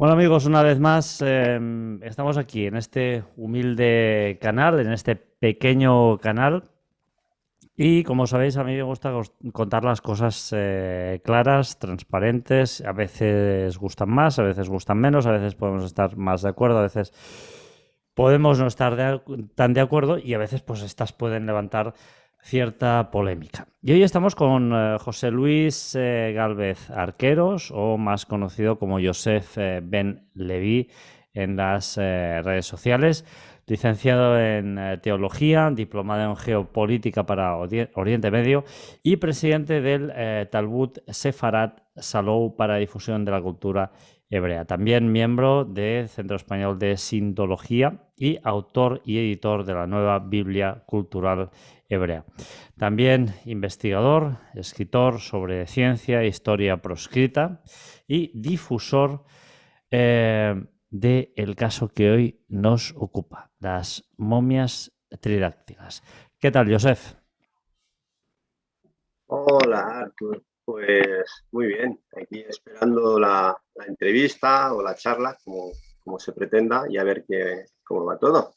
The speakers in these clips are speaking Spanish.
Bueno amigos, una vez más estamos aquí en este humilde canal, en este pequeño canal y como sabéis a mí me gusta contar las cosas claras, transparentes, a veces gustan más, a veces gustan menos, a veces podemos estar más de acuerdo, a veces podemos no estar tan de acuerdo y a veces pues estas pueden levantar cierta polémica. Y hoy estamos con José Luis Gálvez Arqueros, o más conocido como Joseph Ben Leví en las redes sociales, licenciado en Teología, diplomado en Geopolítica para Oriente Medio y presidente del Talmud Sefarat Salou para difusión de la cultura hebrea. También miembro del Centro Español de Sintología y autor y editor de la nueva Biblia Cultural Hebrea. También investigador, escritor sobre ciencia e historia proscrita y difusor del caso que hoy nos ocupa, las momias tridáctilas. ¿Qué tal, Joseph? Hola, Artur. Pues muy bien, aquí esperando la entrevista o la charla, como se pretenda, y a ver cómo va todo.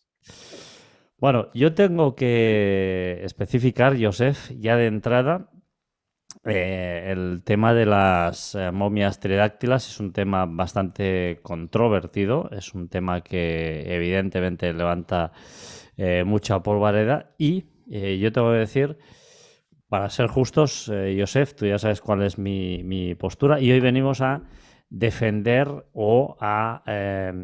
Bueno, yo tengo que especificar, Joseph, ya de entrada, el tema de las momias tridáctilas es un tema bastante controvertido, es un tema que evidentemente levanta mucha polvareda y yo tengo que decir, para ser justos, Joseph, tú ya sabes cuál es mi postura y hoy venimos a defender o a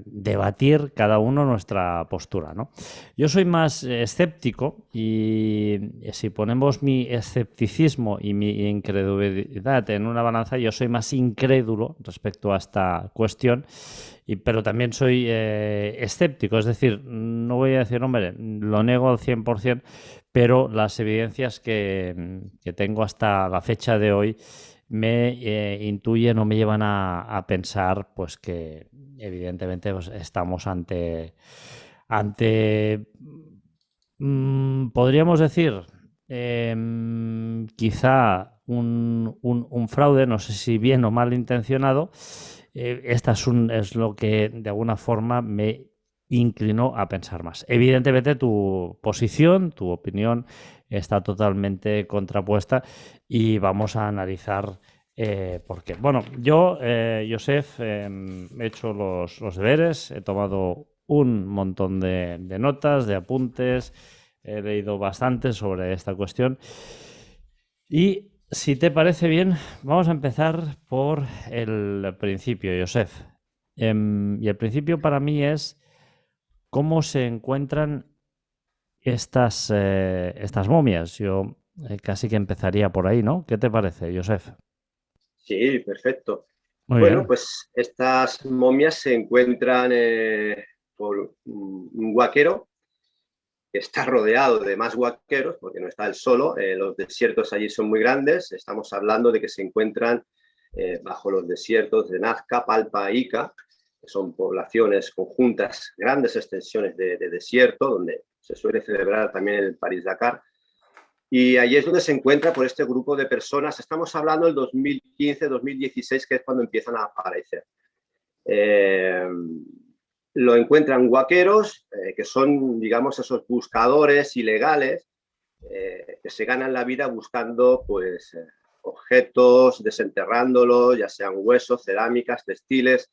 debatir cada uno nuestra postura, ¿no? Yo soy más escéptico y si ponemos mi escepticismo y mi incredulidad en una balanza, yo soy más incrédulo respecto a esta cuestión, pero también soy escéptico, es decir, no voy a decir, hombre, lo nego al 100%, pero las evidencias que tengo hasta la fecha de hoy me intuyen o me llevan a pensar pues que evidentemente pues, estamos ante podríamos decir quizá un fraude, no sé si bien o mal intencionado. Esta es lo que de alguna forma me inclinó a pensar más. Evidentemente tu posición, tu opinión está totalmente contrapuesta y vamos a analizar por qué. Bueno, yo, Joseph, he hecho los deberes, he tomado un montón de notas, de apuntes, he leído bastante sobre esta cuestión y si te parece bien, vamos a empezar por el principio, Joseph. Y el principio para mí es cómo se encuentran estas momias. Yo casi que empezaría por ahí, ¿no? ¿Qué te parece, Joseph? Sí, perfecto. Muy Bueno, bien. pues estas momias se encuentran por un huaquero que está rodeado de más huaqueros, porque no está él solo. Los desiertos allí son muy grandes. Estamos hablando de que se encuentran bajo los desiertos de Nazca, Palpa e Ica, que son poblaciones conjuntas, grandes extensiones de desierto, donde se suele celebrar también el París-Dakar. Y allí es donde se encuentra por este grupo de personas. Estamos hablando del 2015-2016, que es cuando empiezan a aparecer. Lo encuentran huaqueros, que son, digamos, esos buscadores ilegales que se ganan la vida buscando, pues, objetos, desenterrándolos, ya sean huesos, cerámicas, textiles.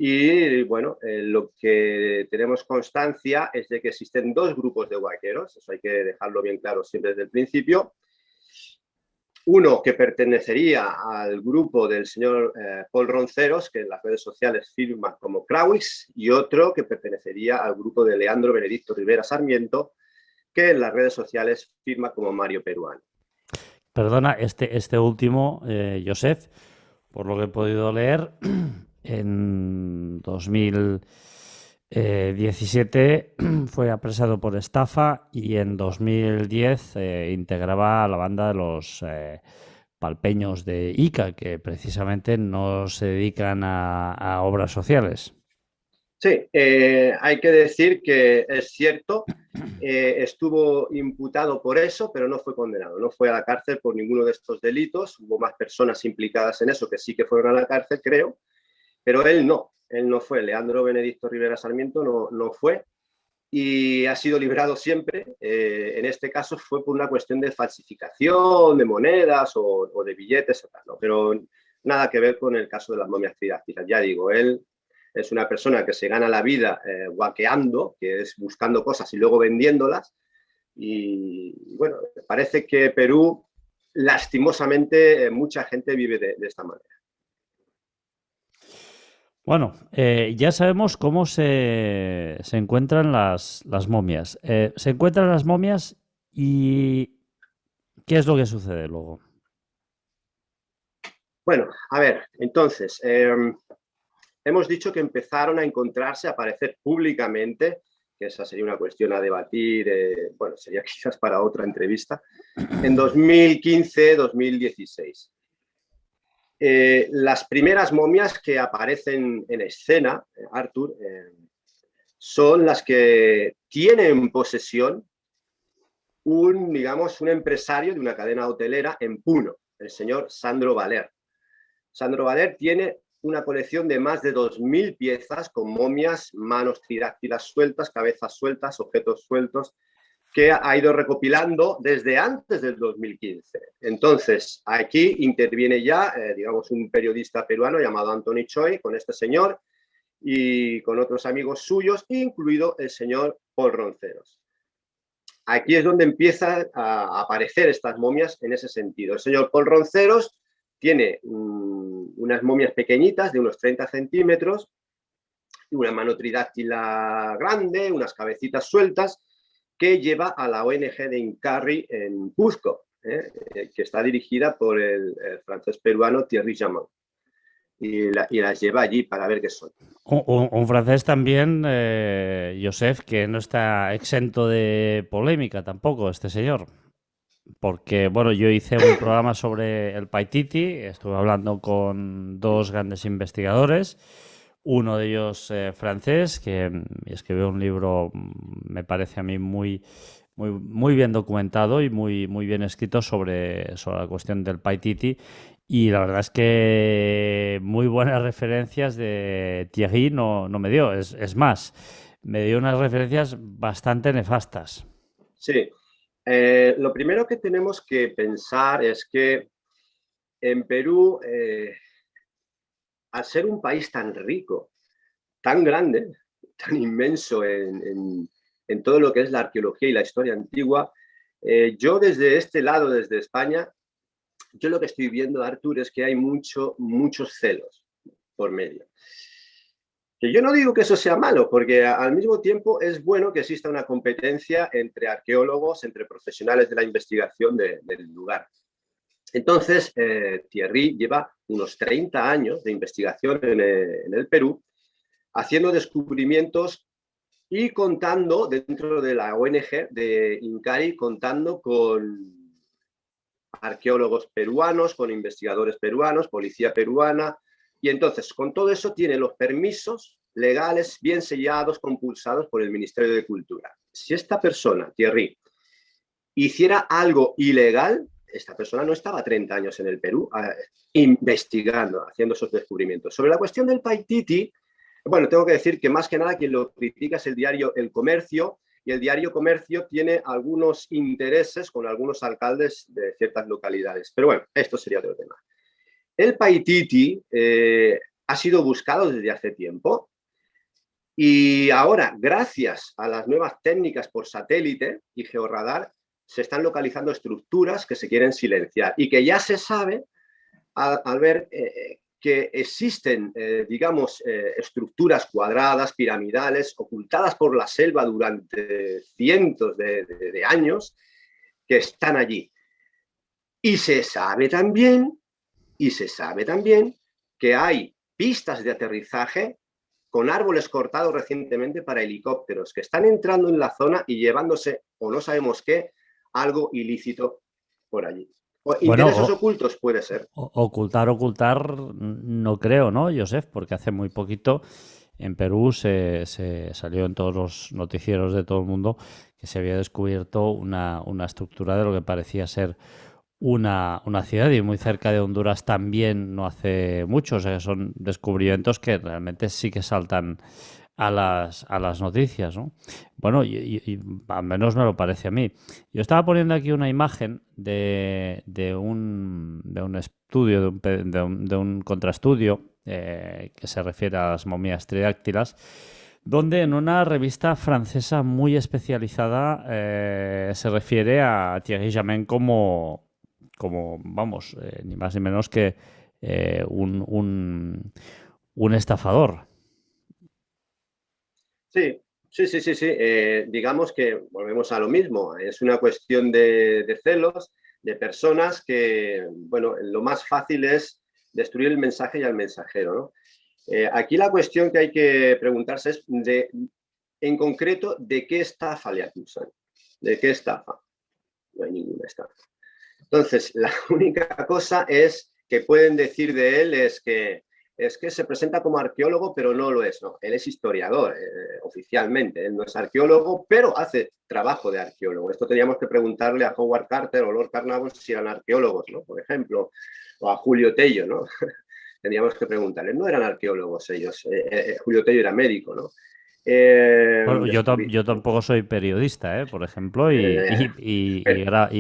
Y bueno, lo que tenemos constancia es de que existen dos grupos de huaqueros, eso hay que dejarlo bien claro siempre desde el principio. Uno que pertenecería al grupo del señor Paul Ronceros, que en las redes sociales firma como Crowix, y otro que pertenecería al grupo de Leandro Benedicto Rivera Sarmiento, que en las redes sociales firma como Mario Peruano. Perdona, este último, Joseph, por lo que he podido leer, en 2017 fue apresado por estafa y en 2010 integraba a la banda de los palpeños de Ica, que precisamente no se dedican a obras sociales. Sí, hay que decir que es cierto, estuvo imputado por eso, pero no fue condenado, no fue a la cárcel por ninguno de estos delitos. Hubo más personas implicadas en eso que sí que fueron a la cárcel, creo, pero él no. él no fue, Leandro Benedicto Rivera Sarmiento no fue y ha sido liberado siempre. En este caso fue por una cuestión de falsificación de monedas o de billetes, ¿no? Pero nada que ver con el caso de las momias tridáctilas. Ya digo, él es una persona que se gana la vida guaqueando, que es buscando cosas y luego vendiéndolas. Y bueno, parece que Perú, lastimosamente, mucha gente vive de esta manera. Bueno, ya sabemos cómo se encuentran las momias. Se encuentran las momias y ¿qué es lo que sucede luego? Bueno, a ver, entonces, hemos dicho que empezaron a encontrarse, a aparecer públicamente, que esa sería una cuestión a debatir, bueno, sería quizás para otra entrevista, en 2015-2016. Las primeras momias que aparecen en escena, Artur, son las que tiene en posesión digamos, un empresario de una cadena hotelera en Puno, el señor Sandro Valer. Sandro Valer tiene una colección de más de 2.000 piezas con momias, manos tridáctilas sueltas, cabezas sueltas, objetos sueltos, que ha ido recopilando desde antes del 2015. Entonces, aquí interviene ya, digamos, un periodista peruano llamado Anthony Choi con este señor y con otros amigos suyos, incluido el señor Paul Ronceros. Aquí es donde empiezan a aparecer estas momias en ese sentido. El señor Paul Ronceros tiene unas momias pequeñitas de unos 30 centímetros, una mano tridáctila grande, unas cabecitas sueltas, que lleva a la ONG de Incarri en Cuzco, que está dirigida por el francés peruano Thierry Jamon. Y las lleva allí para ver qué son. Un francés también, Joseph, que no está exento de polémica tampoco, este señor. Porque, bueno, yo hice un programa sobre el Paititi, estuve hablando con dos grandes investigadores, uno de ellos francés, que escribió un libro, me parece a mí muy bien documentado y muy bien escrito sobre la cuestión del Paititi. Y la verdad es que muy buenas referencias de Thierry no me dio. Es más, me dio unas referencias bastante nefastas. Sí. Lo primero que tenemos que pensar es que en Perú, al ser un país tan rico, tan grande, tan inmenso en todo lo que es la arqueología y la historia antigua, yo desde este lado, desde España, yo lo que estoy viendo, Artur, es que hay muchos celos por medio. Que yo no digo que eso sea malo, porque al mismo tiempo es bueno que exista una competencia entre arqueólogos, entre profesionales de la investigación del lugar. Entonces, Thierry lleva unos 30 años de investigación en el Perú, haciendo descubrimientos y contando dentro de la ONG de Incarri, contando con arqueólogos peruanos, con investigadores peruanos, policía peruana, y entonces con todo eso tiene los permisos legales bien sellados, compulsados por el Ministerio de Cultura. Si esta persona, Thierry, hiciera algo ilegal, esta persona no estaba 30 años en el Perú investigando, haciendo esos descubrimientos. Sobre la cuestión del Paititi, bueno, tengo que decir que más que nada quien lo critica es el diario El Comercio, y el diario Comercio tiene algunos intereses con algunos alcaldes de ciertas localidades. Pero bueno, esto sería otro tema. El Paititi ha sido buscado desde hace tiempo y ahora, gracias a las nuevas técnicas por satélite y georradar, se están localizando estructuras que se quieren silenciar y que ya se sabe al ver que existen, digamos, estructuras cuadradas, piramidales, ocultadas por la selva durante cientos de años, que están allí. Y se sabe también que hay pistas de aterrizaje con árboles cortados recientemente para helicópteros que están entrando en la zona y llevándose, o no sabemos qué, algo ilícito por allí. Intereses ocultos puede ser. Ocultar, no creo, ¿no, Joseph? Porque hace muy poquito en Perú se salió en todos los noticieros de todo el mundo que se había descubierto una estructura de lo que parecía ser una ciudad y muy cerca de Honduras también no hace mucho. O sea, que son descubrimientos que realmente sí que saltan a las noticias, ¿no? Bueno, y al menos me lo parece a mí. Yo estaba poniendo aquí una imagen de un estudio, de un contraestudio que se refiere a las momias tridáctilas, donde en una revista francesa muy especializada se refiere a Thierry Jamin como vamos, ni más ni menos que un estafador. Sí, sí. Digamos que volvemos a lo mismo. Es una cuestión de celos, de personas que, bueno, lo más fácil es destruir el mensaje y al mensajero, ¿no? Aquí la cuestión que hay que preguntarse es, en concreto, ¿de qué estafa le acusan? ¿De qué estafa? No hay ninguna estafa. Entonces, la única cosa es que pueden decir de él es que se presenta como arqueólogo, pero no lo es. No, él es historiador oficialmente. Él no es arqueólogo, pero hace trabajo de arqueólogo. Esto teníamos que preguntarle a Howard Carter o Lord Carnarvon si eran arqueólogos, ¿no? Por ejemplo, o a Julio Tello, ¿no? Teníamos que preguntarle. No eran arqueólogos ellos. Julio Tello era médico, ¿no? Bueno, yo tampoco soy periodista, por ejemplo, y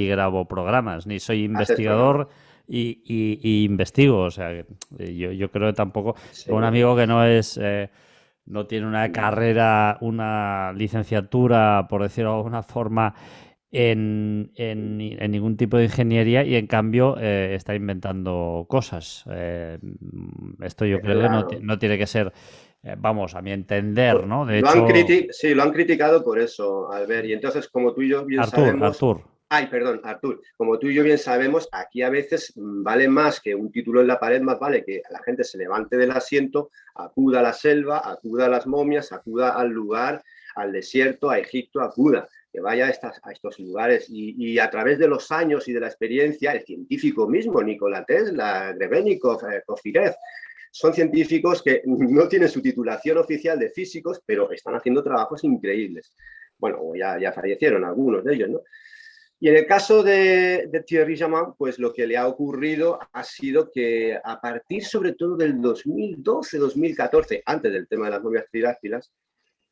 grabo programas, ni soy haces programas. investigador y investigo. O sea, yo creo que tampoco. Sí. Tengo un amigo que no tiene una carrera, una licenciatura, por decirlo de alguna forma, en ningún tipo de ingeniería y en cambio está inventando cosas. Esto yo creo que Claro. no tiene que ser, vamos, a mi entender, ¿no? De Sí, lo han criticado por eso, Albert. Y entonces, como tú y yo bien sabemos, Artur. ay, perdón, Artur, como tú y yo bien sabemos, aquí a veces vale más que un título en la pared, más vale que la gente se levante del asiento, acuda a la selva, acuda a las momias, acuda al lugar, al desierto, a Egipto, acuda, que vaya a estos lugares. Y a través de los años y de la experiencia, el científico mismo, Nikola Tesla, Grebenikov, Kofirev, son científicos que no tienen su titulación oficial de físicos, pero están haciendo trabajos increíbles. Bueno, ya fallecieron algunos de ellos, ¿no? Y en el caso de Thierry Jamin, pues lo que le ha ocurrido ha sido que a partir sobre todo del 2012-2014, antes del tema de las momias tridáctilas,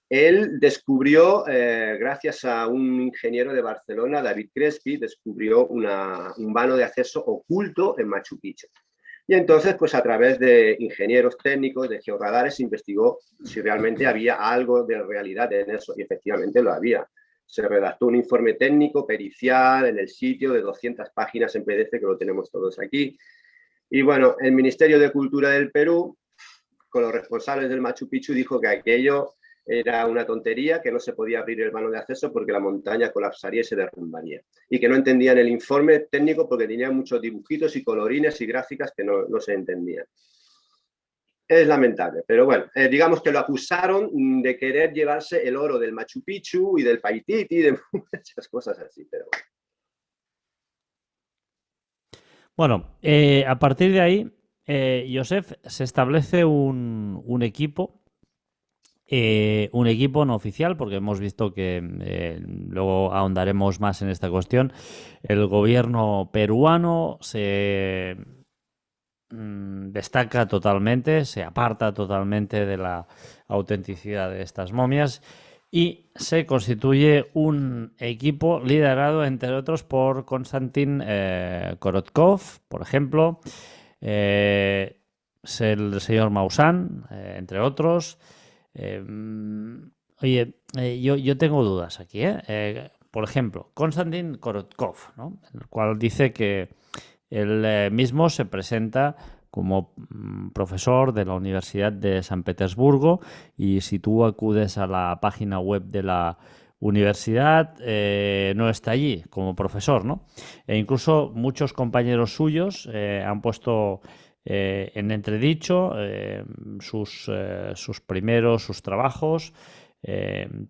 él descubrió, gracias a un ingeniero de Barcelona, David Crespi, descubrió un vano de acceso oculto en Machu Picchu. Y entonces, pues a través de ingenieros técnicos, de georradares, investigó si realmente había algo de realidad en eso. Y efectivamente lo había. Se redactó un informe técnico, pericial, en el sitio de 200 páginas en PDF, que lo tenemos todos aquí. Y bueno, el Ministerio de Cultura del Perú, con los responsables del Machu Picchu, dijo que aquello era una tontería, que no se podía abrir el vano de acceso porque la montaña colapsaría y se derrumbaría. Y que no entendían el informe técnico porque tenía muchos dibujitos y colorines y gráficas que no se entendían. Es lamentable, pero bueno, digamos que lo acusaron de querer llevarse el oro del Machu Picchu y del Paititi y de muchas cosas así, pero bueno. Bueno, a partir de ahí, Joseph, se establece un equipo no oficial, porque hemos visto que luego ahondaremos más en esta cuestión. El gobierno peruano se destaca totalmente, se aparta totalmente de la autenticidad de estas momias y se constituye un equipo liderado, entre otros, por Konstantin Korotkov, por ejemplo, el señor Maussan, entre otros. Oye, yo tengo dudas aquí, ¿eh? Por ejemplo, Konstantin Korotkov, ¿no? El cual dice que él mismo se presenta como profesor de la Universidad de San Petersburgo y si tú acudes a la página web de la universidad, no está allí como profesor, ¿no? E incluso muchos compañeros suyos han puesto en entredicho sus trabajos,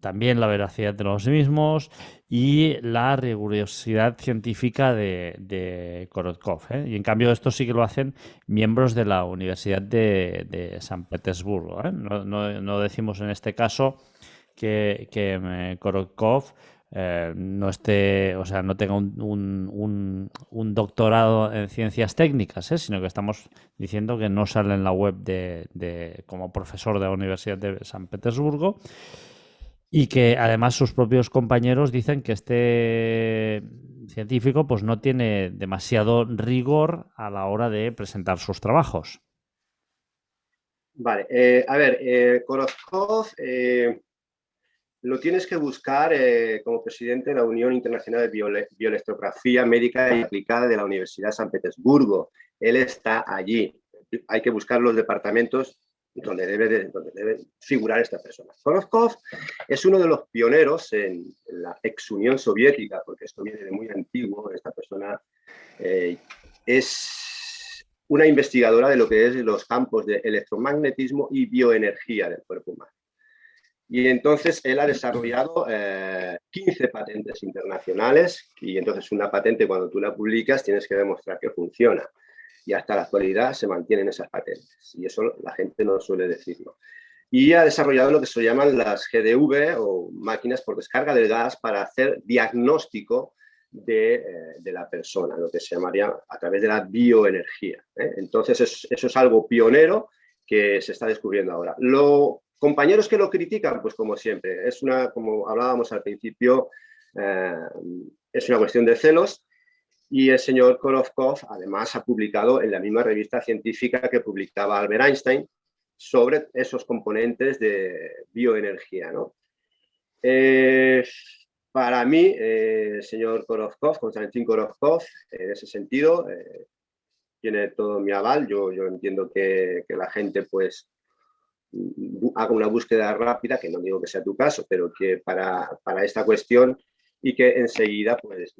también la veracidad de los mismos y la rigurosidad científica de Korotkov. Y en cambio esto sí que lo hacen miembros de la Universidad de San Petersburgo. No decimos en este caso que Korotkov no esté, o sea, no tenga un doctorado en ciencias técnicas, sino que estamos diciendo que no sale en la web como profesor de la Universidad de San Petersburgo y que además sus propios compañeros dicen que este científico pues no tiene demasiado rigor a la hora de presentar sus trabajos. Vale, a ver, Korotkov lo tienes que buscar como presidente de la Unión Internacional de Bioelectrografía Médica y Aplicada de la Universidad de San Petersburgo. Él está allí. Hay que buscar los departamentos donde debe figurar esta persona. Korotkov es uno de los pioneros en la ex Unión Soviética, porque esto viene de muy antiguo. Esta persona es una investigadora de lo que es los campos de electromagnetismo y bioenergía del cuerpo humano. Y entonces él ha desarrollado 15 patentes internacionales y entonces una patente cuando tú la publicas tienes que demostrar que funciona. Y hasta la actualidad se mantienen esas patentes y eso la gente no suele decirlo. Y ha desarrollado lo que se llaman las GDV o máquinas por descarga del gas para hacer diagnóstico de la persona, lo que se llamaría a través de la bioenergía. Entonces eso es algo pionero que se está descubriendo ahora. Compañeros que lo critican, pues como siempre, como hablábamos al principio, es una cuestión de celos. Y el señor Korotkov además ha publicado en la misma revista científica que publicaba Albert Einstein sobre esos componentes de bioenergía, ¿no? Para mí, el señor Korotkov, Konstantin Korotkov, en ese sentido, tiene todo mi aval. Yo entiendo que la gente, pues, haga una búsqueda rápida, que no digo que sea tu caso, pero que para esta cuestión y que enseguida, pues,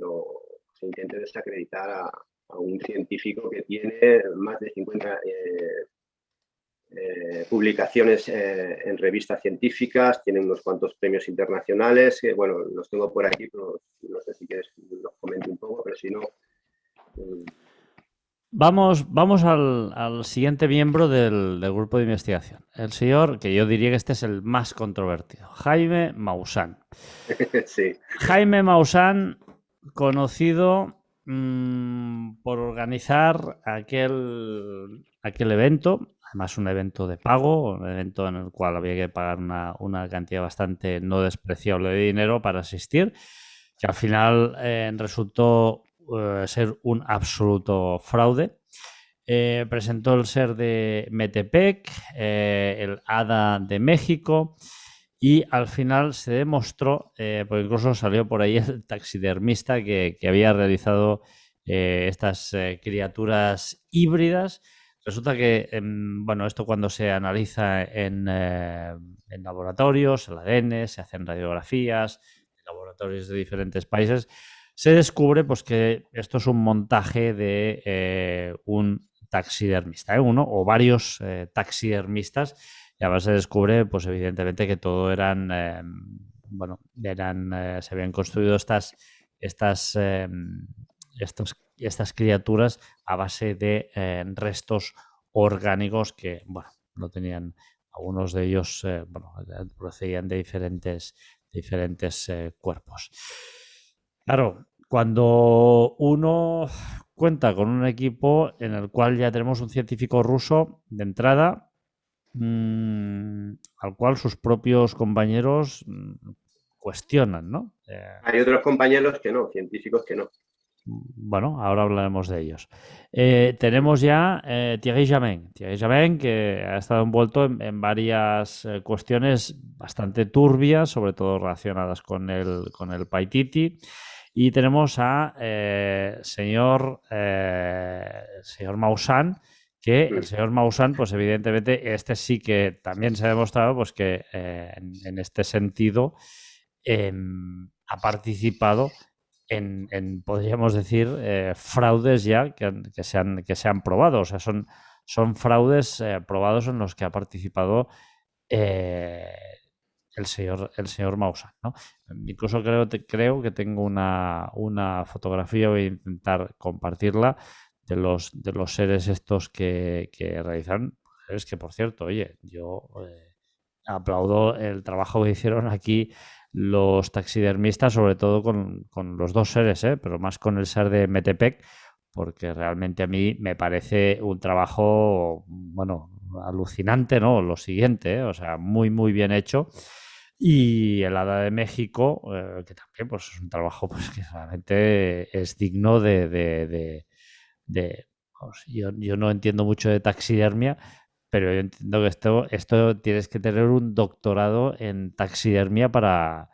se intente desacreditar a un científico que tiene más de 50 publicaciones en revistas científicas, tiene unos cuantos premios internacionales, que bueno, los tengo por aquí, pero no sé si quieres los comento un poco, pero si no... Vamos al siguiente miembro del grupo de investigación. El señor, que yo diría que este es el más controvertido, Jaime Maussan. Sí. Jaime Maussan, conocido por organizar aquel evento, además un evento de pago, un evento en el cual había que pagar una cantidad bastante no despreciable de dinero para asistir, que al final resultó ser un absoluto fraude. Presentó el ser de Metepec, el ADA de México, y al final se demostró, porque incluso salió por ahí el taxidermista que había realizado estas criaturas híbridas. Resulta que, bueno, esto cuando se analiza en laboratorios, el ADN, se hacen radiografías, en laboratorios de diferentes países, se descubre pues, que esto es un montaje de un taxidermista, uno o varios taxidermistas, y además se descubre, pues evidentemente, que todo eran, se habían construido estas criaturas a base de restos orgánicos que, bueno, no tenían, algunos de ellos, procedían de diferentes cuerpos. Claro, cuando uno cuenta con un equipo en el cual ya tenemos un científico ruso de entrada, al cual sus propios compañeros cuestionan, ¿no? Hay otros compañeros que no, científicos que no. Bueno, ahora hablaremos de ellos. Tenemos ya Thierry Jamin. Thierry Jamin, que ha estado envuelto en varias cuestiones bastante turbias, sobre todo relacionadas con el Paititi. Y tenemos a señor Maussan, que el señor Maussan, pues evidentemente, este sí que también se ha demostrado pues, que en este sentido ha participado en podríamos decir, fraudes ya que se han probado. O sea, son fraudes probados en los que ha participado el señor Maussan, ¿no? Incluso creo que tengo una fotografía, voy a intentar compartirla, de los seres estos que realizan. Es que, por cierto, oye, yo aplaudo el trabajo que hicieron aquí los taxidermistas, sobre todo con los dos seres, pero más con el ser de Metepec, porque realmente a mí me parece un trabajo, bueno, alucinante, ¿no? Lo siguiente, o sea, muy, muy bien hecho. Y el Hada de México, que también pues, es un trabajo pues, que realmente es digno vamos, yo no entiendo mucho de taxidermia, pero yo entiendo que esto tienes que tener un doctorado en taxidermia para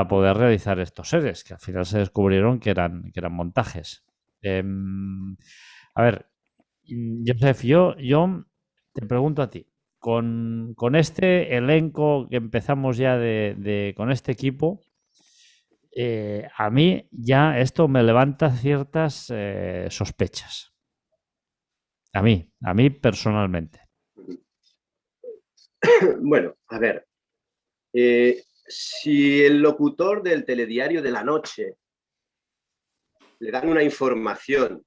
poder realizar estos seres, que al final se descubrieron que eran montajes. A ver, Joseph, yo te pregunto a ti, con este elenco que empezamos ya con este equipo, a mí ya esto me levanta ciertas sospechas. A mí personalmente. Bueno, a ver, si el locutor del telediario de la noche le dan una información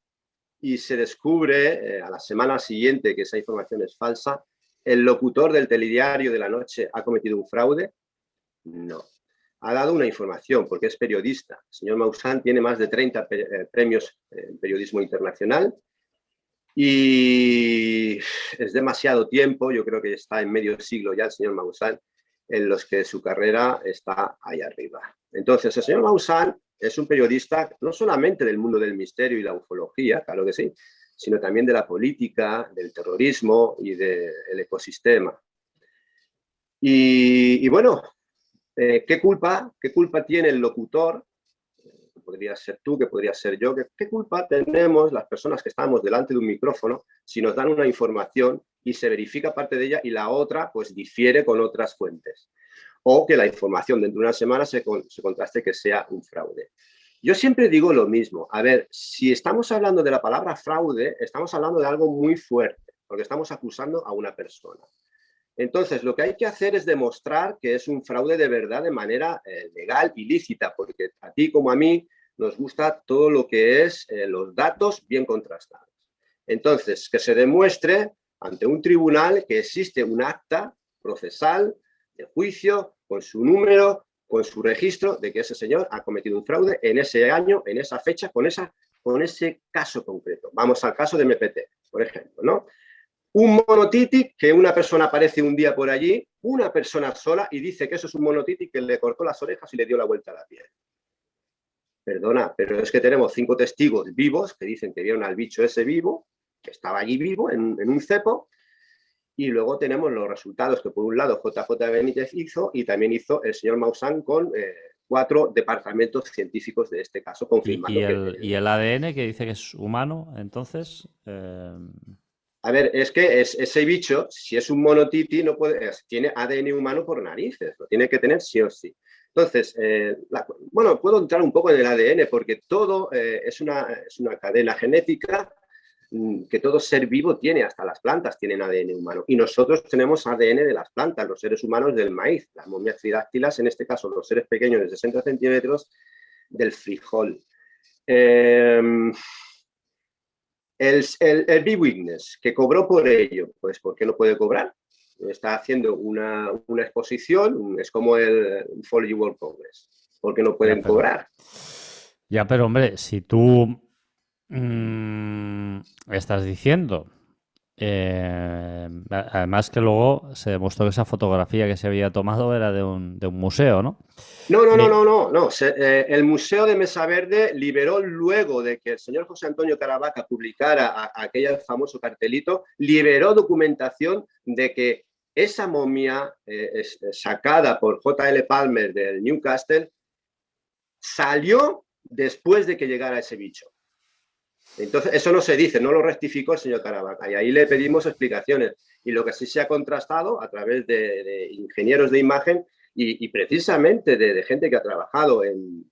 y se descubre a la semana siguiente que esa información es falsa, ¿el locutor del telediario de la noche ha cometido un fraude? No. Ha dado una información porque es periodista. El señor Maussan tiene más de 30 premios en periodismo internacional y es demasiado tiempo, yo creo que está en medio siglo ya el señor Maussan, en los que su carrera está ahí arriba. Entonces, el señor Maussan es un periodista no solamente del mundo del misterio y la ufología, claro que sí, sino también de la política, del terrorismo y del ecosistema. Y bueno, ¿qué culpa tiene el locutor? Que podría ser tú, que podría ser yo. ¿Qué culpa tenemos las personas que estamos delante de un micrófono si nos dan una información y se verifica parte de ella y la otra pues difiere con otras fuentes? O que la información dentro de una semana se contraste que sea un fraude. Yo siempre digo lo mismo. A ver, si estamos hablando de la palabra fraude, estamos hablando de algo muy fuerte, porque estamos acusando a una persona. Entonces, lo que hay que hacer es demostrar que es un fraude de verdad de manera legal y lícita, porque a ti como a mí nos gusta todo lo que es los datos bien contrastados. Entonces, que se demuestre ante un tribunal que existe un acta procesal de juicio con su número, con su registro de que ese señor ha cometido un fraude en ese año, en esa fecha, con ese caso concreto. Vamos al caso de MPT, por ejemplo, ¿no? Un monotitic que una persona aparece un día por allí, una persona sola, y dice que eso es un monotitic que le cortó las orejas y le dio la vuelta a la piel. Perdona, pero es que tenemos 5 testigos vivos que dicen que vieron al bicho ese vivo, que estaba allí vivo en un cepo, y luego tenemos los resultados que por un lado JJ Benítez hizo y también hizo el señor Maussan con 4 departamentos científicos de este caso confirmando ¿Y el ADN que dice que es humano, entonces? A ver, es que ese bicho, si es un monotiti, no tiene ADN humano por narices, lo tiene que tener sí o sí. Entonces, bueno, puedo entrar un poco en el ADN porque todo es una cadena genética que todo ser vivo tiene, hasta las plantas tienen ADN humano. Y nosotros tenemos ADN de las plantas, los seres humanos del maíz, las momias tridáctilas, en este caso los seres pequeños de 60 centímetros, del frijol. El B-Witness, que cobró por ello, pues ¿por qué no puede cobrar? Está haciendo una exposición, es como el Ufology World Congress. ¿Por qué no pueden cobrar? Ya, pero hombre, si tú estás diciendo, además que luego se demostró que esa fotografía que se había tomado era de un museo, ¿no? No. El Museo de Mesa Verde liberó luego de que el señor José Antonio Caravaca publicara aquel famoso cartelito, liberó documentación de que esa momia sacada por J.L. Palmer del Newcastle salió después de que llegara ese bicho. Entonces, eso no se dice, no lo rectificó el señor Caravaca y ahí le pedimos explicaciones. Y lo que sí se ha contrastado a través de ingenieros de imagen y precisamente de gente que ha trabajado en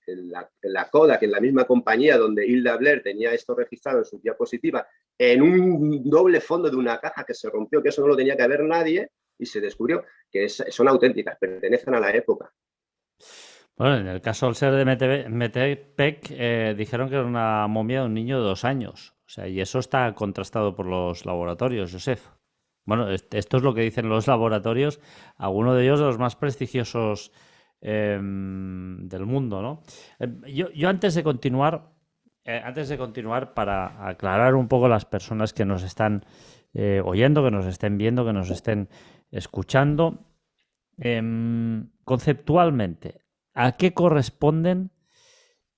la Kodak, en la misma compañía donde Hilda Blair tenía esto registrado en su diapositiva, en un doble fondo de una caja que se rompió, que eso no lo tenía que ver nadie, y se descubrió que son auténticas, pertenecen a la época. Bueno, en el caso del ser de Metepec, dijeron que era una momia de un niño de 2 años. O sea, y eso está contrastado por los laboratorios, Joseph. Bueno, esto es lo que dicen los laboratorios, algunos de ellos de los más prestigiosos del mundo, ¿no? Yo antes de continuar, para aclarar un poco las personas que nos están oyendo, que nos estén viendo, que nos estén escuchando, conceptualmente, ¿a qué corresponden?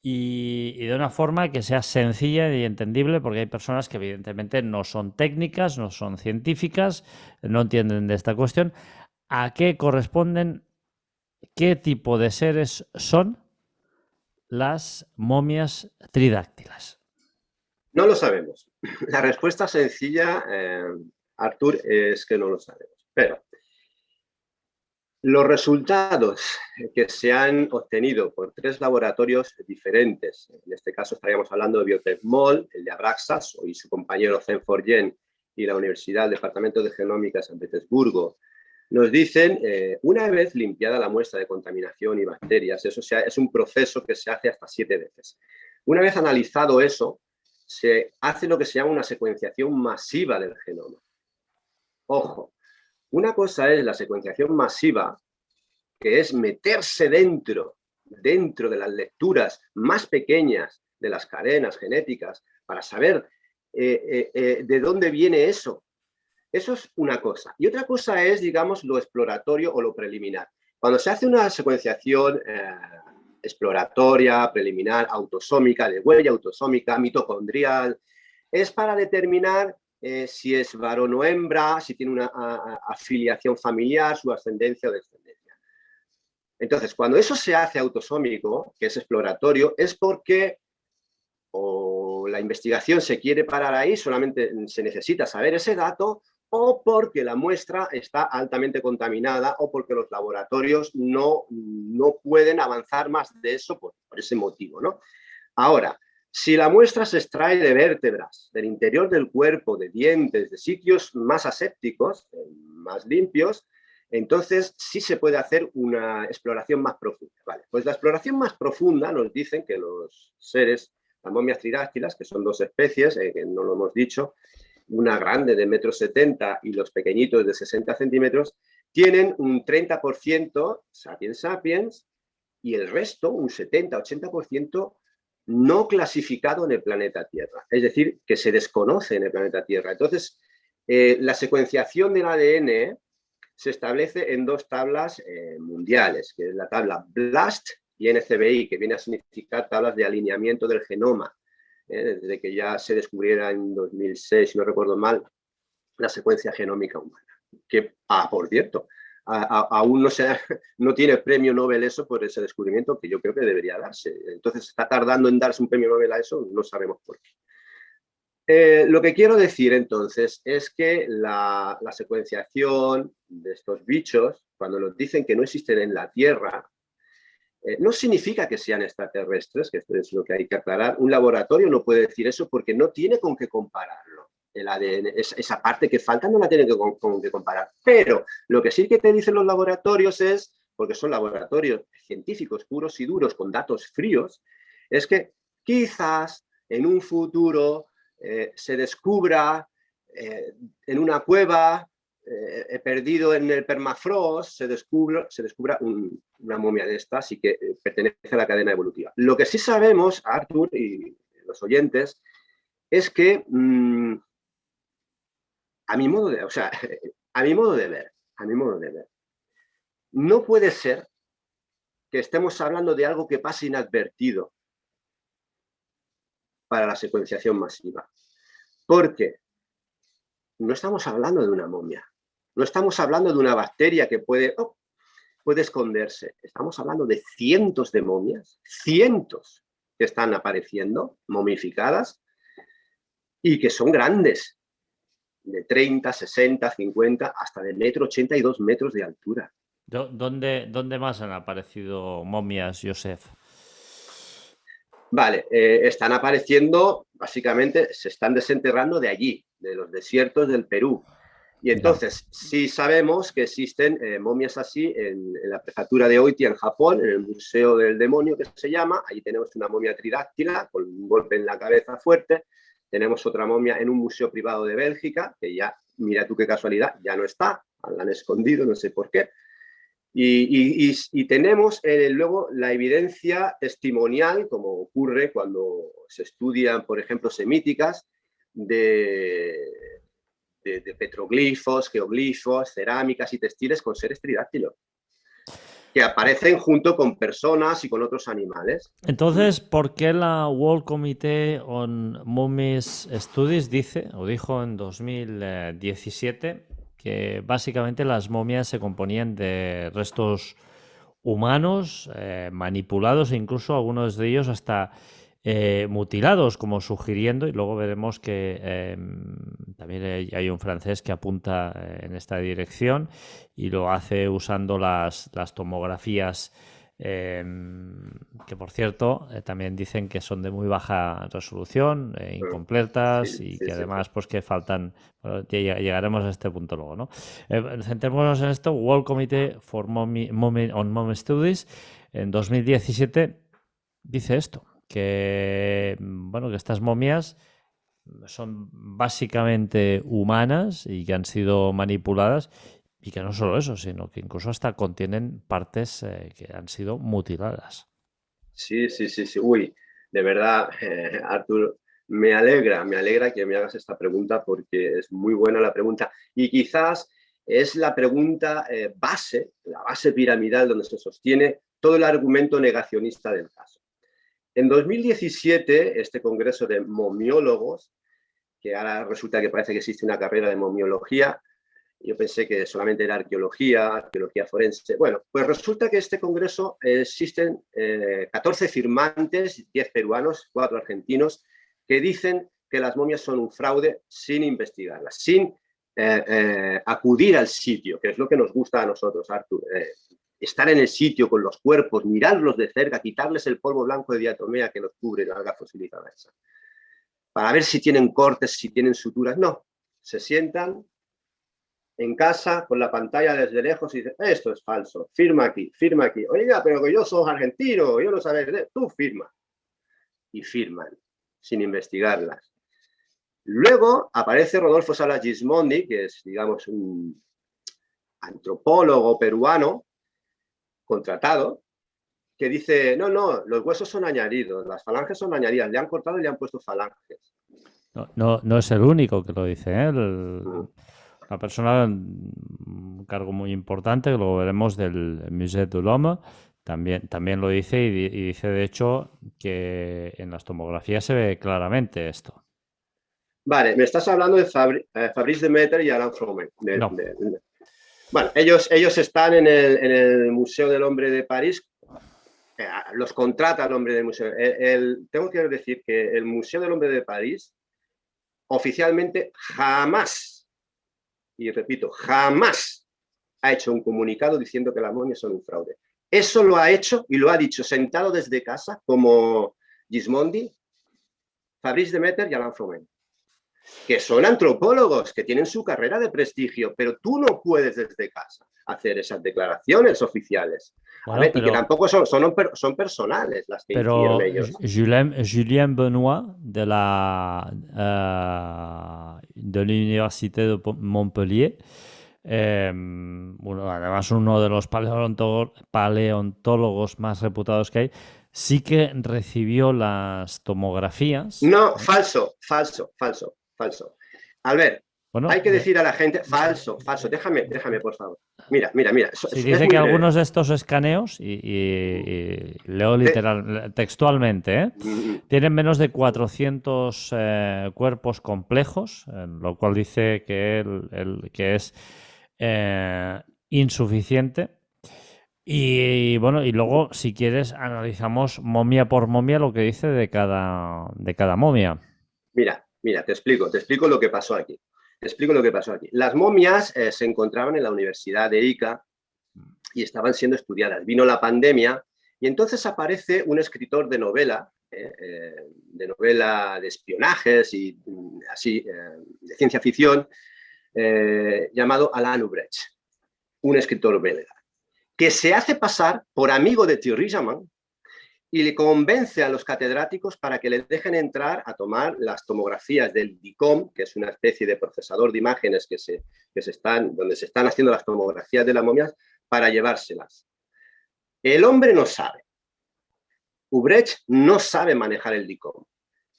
Y de una forma que sea sencilla y entendible, porque hay personas que evidentemente no son técnicas, no son científicas, no entienden de esta cuestión. ¿A qué corresponden, qué tipo de seres son las momias tridáctilas? No lo sabemos. La respuesta sencilla, Artur, es que no lo sabemos. Pero los resultados que se han obtenido por 3 laboratorios diferentes, en este caso estaríamos hablando de Biotecmol, el de Abraxas y su compañero Zen4Gen y la Universidad del Departamento de Genómica de San Petersburgo, nos dicen, una vez limpiada la muestra de contaminación y bacterias, eso es un proceso que se hace hasta 7 veces. Una vez analizado eso, se hace lo que se llama una secuenciación masiva del genoma. Ojo, una cosa es la secuenciación masiva, que es meterse dentro de las lecturas más pequeñas de las cadenas genéticas para saber de dónde viene eso. Eso es una cosa. Y otra cosa es, digamos, lo exploratorio o lo preliminar. Cuando se hace una secuenciación exploratoria, preliminar, autosómica, de huella autosómica, mitocondrial, es para determinar si es varón o hembra, si tiene una afiliación familiar, su ascendencia o descendencia. Entonces, cuando eso se hace autosómico, que es exploratorio, es porque o la investigación se quiere parar ahí, solamente se necesita saber ese dato, o porque la muestra está altamente contaminada o porque los laboratorios no pueden avanzar más de eso por ese motivo, ¿no? Ahora, si la muestra se extrae de vértebras, del interior del cuerpo, de dientes, de sitios más asépticos, más limpios, entonces sí se puede hacer una exploración más profunda. Vale, pues la exploración más profunda nos dicen que los seres, las momias tridáctilas, que son 2 especies, que no lo hemos dicho, una grande de 1,70 m y los pequeñitos de 60 centímetros, tienen un 30% sapiens sapiens y el resto, un 70-80%, no clasificado en el planeta Tierra. Es decir, que se desconoce en el planeta Tierra. Entonces, la secuenciación del ADN se establece en 2 tablas mundiales, que es la tabla BLAST y NCBI, que viene a significar tablas de alineamiento del genoma. Desde que ya se descubriera en 2006, si no recuerdo mal, la secuencia genómica humana. Que, por cierto, aún no tiene premio Nobel eso por ese descubrimiento, que yo creo que debería darse. Entonces, está tardando en darse un premio Nobel a eso, no sabemos por qué. Lo que quiero decir entonces es que la secuenciación de estos bichos, cuando nos dicen que no existen en la Tierra, no significa que sean extraterrestres, que esto es lo que hay que aclarar. Un laboratorio no puede decir eso porque no tiene con qué compararlo. El ADN, esa parte que falta no la tiene con qué comparar. Pero lo que sí que te dicen los laboratorios es, porque son laboratorios científicos puros y duros con datos fríos, es que quizás en un futuro se descubra en una cueva perdido en el permafrost, se descubra una momia de estas y que pertenece a la cadena evolutiva. Lo que sí sabemos, Artur y los oyentes, es que a mi modo de ver, no puede ser que estemos hablando de algo que pase inadvertido para la secuenciación masiva. Porque no estamos hablando de una momia, no estamos hablando de una bacteria que puede esconderse. Estamos hablando de cientos de momias, cientos que están apareciendo, momificadas, y que son grandes, de 30, 60, 50, hasta de 1,80 m y 2 metros de altura. ¿Dónde más han aparecido momias, Josep? Vale, están apareciendo, básicamente, se están desenterrando de allí, de los desiertos del Perú. Y entonces, sí sabemos que existen momias así en la prefectura de Oiti, en Japón, en el Museo del Demonio, que se llama. Allí tenemos una momia tridáctila con un golpe en la cabeza fuerte. Tenemos otra momia en un museo privado de Bélgica, que ya mira tú qué casualidad, ya no está, la han escondido, no sé por qué. Y tenemos luego la evidencia testimonial, como ocurre cuando se estudian, por ejemplo, semíticas, de petroglifos, geoglifos, cerámicas y textiles con seres tridáctilos, que aparecen junto con personas y con otros animales. Entonces, ¿por qué la World Committee on Mummies Studies dijo en 2017 que básicamente las momias se componían de restos humanos, manipulados e incluso algunos de ellos hasta mutilados, como sugiriendo, y luego veremos que también hay un francés que apunta en esta dirección y lo hace usando las tomografías que, por cierto, también dicen que son de muy baja resolución, incompletas, y que además pues que faltan. Bueno, llegaremos a este punto luego, ¿no? Centrémonos en esto. World Committee for on Mummy Studies en 2017 dice esto, que bueno, que estas momias son básicamente humanas y que han sido manipuladas. Y que no solo eso, sino que incluso hasta contienen partes que han sido mutiladas. Sí. Uy, de verdad, Artur, me alegra que me hagas esta pregunta porque es muy buena la pregunta. Y quizás es la pregunta base, la base piramidal donde se sostiene todo el argumento negacionista del caso. En 2017, este congreso de momiólogos, que ahora resulta que parece que existe una carrera de momiología, yo pensé que solamente era arqueología forense. Bueno, pues resulta que este congreso existen 14 firmantes, 10 peruanos, 4 argentinos, que dicen que las momias son un fraude sin investigarlas, sin acudir al sitio, que es lo que nos gusta a nosotros, Artur. Estar en el sitio con los cuerpos, mirarlos de cerca, quitarles el polvo blanco de diatomea que los cubre la alga fosilizada esa, para ver si tienen cortes, si tienen suturas. No, se sientan en casa con la pantalla desde lejos y dice, esto es falso, firma aquí. Oiga, pero que yo soy argentino, yo no sabes, tú firma. Y firman, sin investigarlas. Luego aparece Rodolfo Salas Gismondi, que es, digamos, un antropólogo peruano contratado, que dice, no, los huesos son añadidos, las falanges son añadidas, le han cortado y le han puesto falanges. No es el único que lo dice, ¿eh? Una persona, un cargo muy importante, que lo veremos, del Musée de l'Homme, también lo dice, y dice de hecho que en las tomografías se ve claramente esto. Vale, me estás hablando de Fabrice Demeter y Alain Froment. No. Bueno, ellos están en el Museo del Hombre de París. Los contrata el Hombre del Museo. Tengo que decir que el Museo del Hombre de París oficialmente jamás, y repito, jamás ha hecho un comunicado diciendo que las momias son un fraude. Eso lo ha hecho y lo ha dicho sentado desde casa, como Gismondi, Fabrice Demeter y Alain Froment, que son antropólogos, que tienen su carrera de prestigio, pero tú no puedes desde casa hacer esas declaraciones oficiales. Bueno, a ver, y que tampoco son personales las que hicieron ellos. Julien Benoit de l'Université de Montpellier, además uno de los paleontólogos más reputados que hay, sí que recibió las tomografías. No, falso. Albert, bueno, hay que decir a la gente, falso. Déjame, por favor. Mira. Sí, dice que algunos de estos escaneos, y leo textualmente, tienen menos de 400 cuerpos complejos, lo cual dice que es insuficiente. Y bueno, y luego, si quieres, analizamos momia por momia lo que dice de cada momia. Mira, te explico lo que pasó aquí. Las momias se encontraban en la Universidad de Ica y estaban siendo estudiadas. Vino la pandemia y entonces aparece un escritor de novela, de espionajes y así, de ciencia ficción, llamado Alain Ubrecht, un escritor belga, que se hace pasar por amigo de Thierry Jamin y le convence a los catedráticos para que le dejen entrar a tomar las tomografías del DICOM, que es una especie de procesador de imágenes donde se están haciendo las tomografías de las momias, para llevárselas. El hombre no sabe. Ubrecht no sabe manejar el DICOM.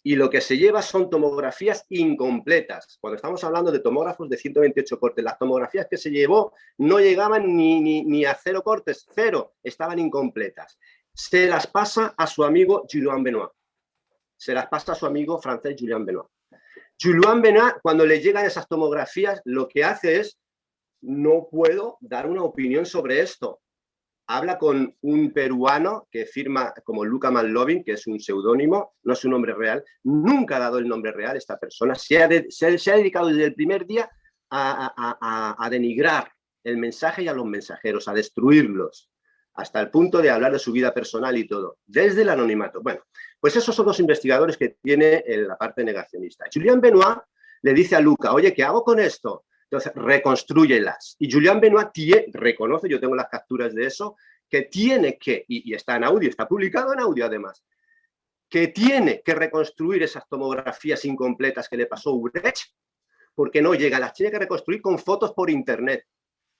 Y lo que se lleva son tomografías incompletas. Cuando estamos hablando de tomógrafos de 128 cortes, las tomografías que se llevó no llegaban ni a 0 cortes, 0, estaban incompletas. Se las pasa a su amigo Julien Benoit. Se las pasa a su amigo francés Julien Benoit. Julien Benoit, cuando le llegan esas tomografías, lo que hace es: no puedo dar una opinión sobre esto. Habla con un peruano que firma como Luca Manlovin, que es un seudónimo, no es un nombre real. Nunca ha dado el nombre real esta persona. Se ha dedicado desde el primer día a denigrar el mensaje y a los mensajeros, a destruirlos, hasta el punto de hablar de su vida personal y todo, desde el anonimato. Bueno, pues esos son los investigadores que tiene en la parte negacionista. Julien Benoit le dice a Luca: oye, ¿qué hago con esto? Entonces, reconstrúyelas. Y Julien Benoit reconoce, yo tengo las capturas de eso, que tiene que, y está en audio, está publicado en audio además, que tiene que reconstruir esas tomografías incompletas que le pasó Ubrecht, porque no llega, las tiene que reconstruir con fotos por internet.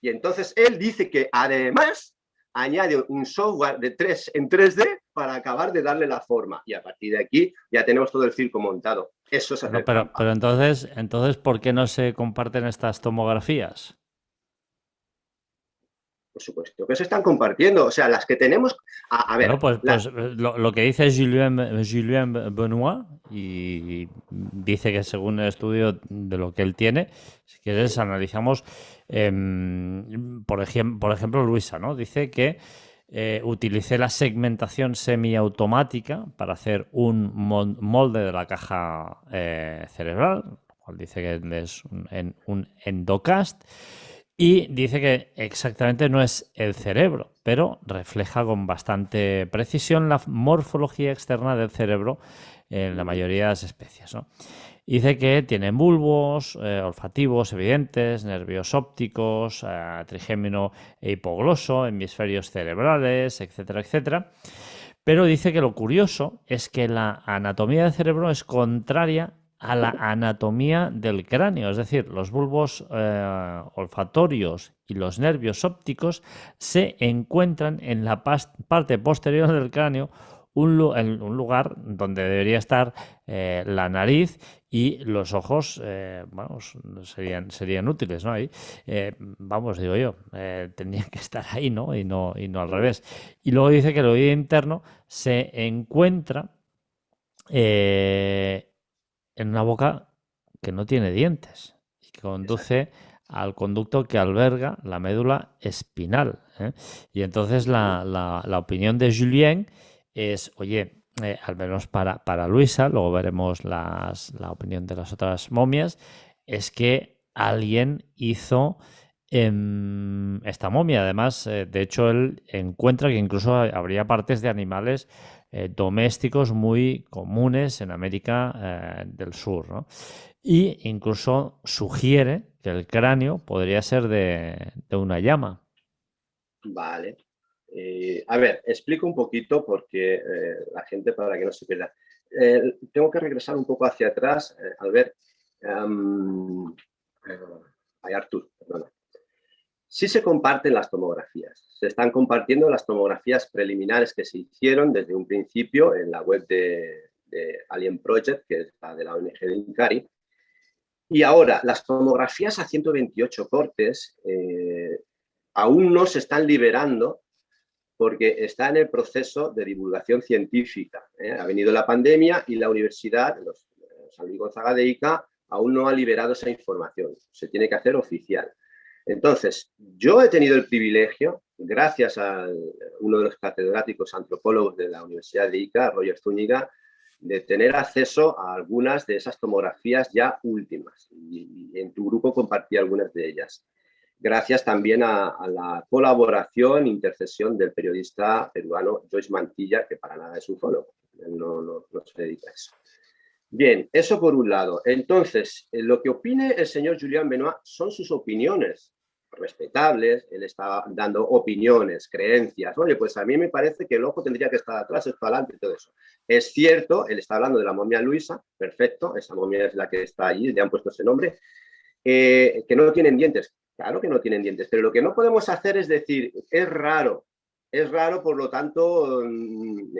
Y entonces él dice que además añade un software en 3D para acabar de darle la forma. Y a partir de aquí ya tenemos todo el circo montado. Eso es hacer pero entonces, ¿por qué no se comparten estas tomografías? Por supuesto que se están compartiendo. O sea, las que tenemos... A ver... Bueno, pues lo que dice Julien Benoit, y dice que según el estudio de lo que él tiene, si quieres analizamos, por ejemplo, Luisa, ¿no? Dice que utilicé la segmentación semiautomática para hacer un molde de la caja cerebral, lo cual dice que es un endocast. Y dice que exactamente no es el cerebro, pero refleja con bastante precisión la morfología externa del cerebro en la mayoría de las especies, ¿no? Dice que tienen bulbos olfativos evidentes, nervios ópticos, trigémino e hipogloso, hemisferios cerebrales, etcétera, etcétera. Pero dice que lo curioso es que la anatomía del cerebro es contraria a la anatomía del cráneo, es decir, los bulbos olfatorios y los nervios ópticos se encuentran en la parte posterior del cráneo, en un lugar donde debería estar la nariz y los ojos, vamos, serían útiles, ¿no? Ahí, vamos, digo yo, tendrían que estar ahí, ¿no? Y no al revés. Y luego dice que el oído interno se encuentra en una boca que no tiene dientes y que conduce al conducto que alberga la médula espinal, ¿eh? Y entonces la opinión de Julien es, oye, al menos para Luisa, luego veremos la opinión de las otras momias, es que alguien hizo esta momia. Además, de hecho, él encuentra que incluso habría partes de animales domésticos muy comunes en América del Sur, ¿no? Y incluso sugiere que el cráneo podría ser de una llama. Vale. A ver, explico un poquito porque la gente, para que no se pierda. Tengo que regresar un poco hacia atrás, Albert. Artur, perdona. Sí se comparten las tomografías. Se están compartiendo las tomografías preliminares que se hicieron desde un principio en la web de Alien Project, que es la de la ONG de Incari. Y ahora, las tomografías a 128 cortes aún no se están liberando porque está en el proceso de divulgación científica. Ha venido la pandemia y la universidad, San Luis Gonzaga de Ica, aún no ha liberado esa información. Se tiene que hacer oficial. Entonces, yo he tenido el privilegio, gracias a uno de los catedráticos antropólogos de la Universidad de Ica, Roger Zúñiga, de tener acceso a algunas de esas tomografías ya últimas. Y en tu grupo compartí algunas de ellas. Gracias también a la colaboración, intercesión del periodista peruano Joyce Mantilla, que para nada es ufólogo, no se dedica a eso. Bien, eso por un lado. Entonces, lo que opine el señor Julien Benoit son sus opiniones. respetables, él está dando opiniones, creencias. Oye, pues a mí me parece que el ojo tendría que estar atrás, esto adelante y todo eso. Es cierto, él está hablando de la momia Luisa, perfecto, esa momia es la que está allí, le han puesto ese nombre, que no tienen dientes. Claro que no tienen dientes, pero lo que no podemos hacer es decir, es raro, por lo tanto,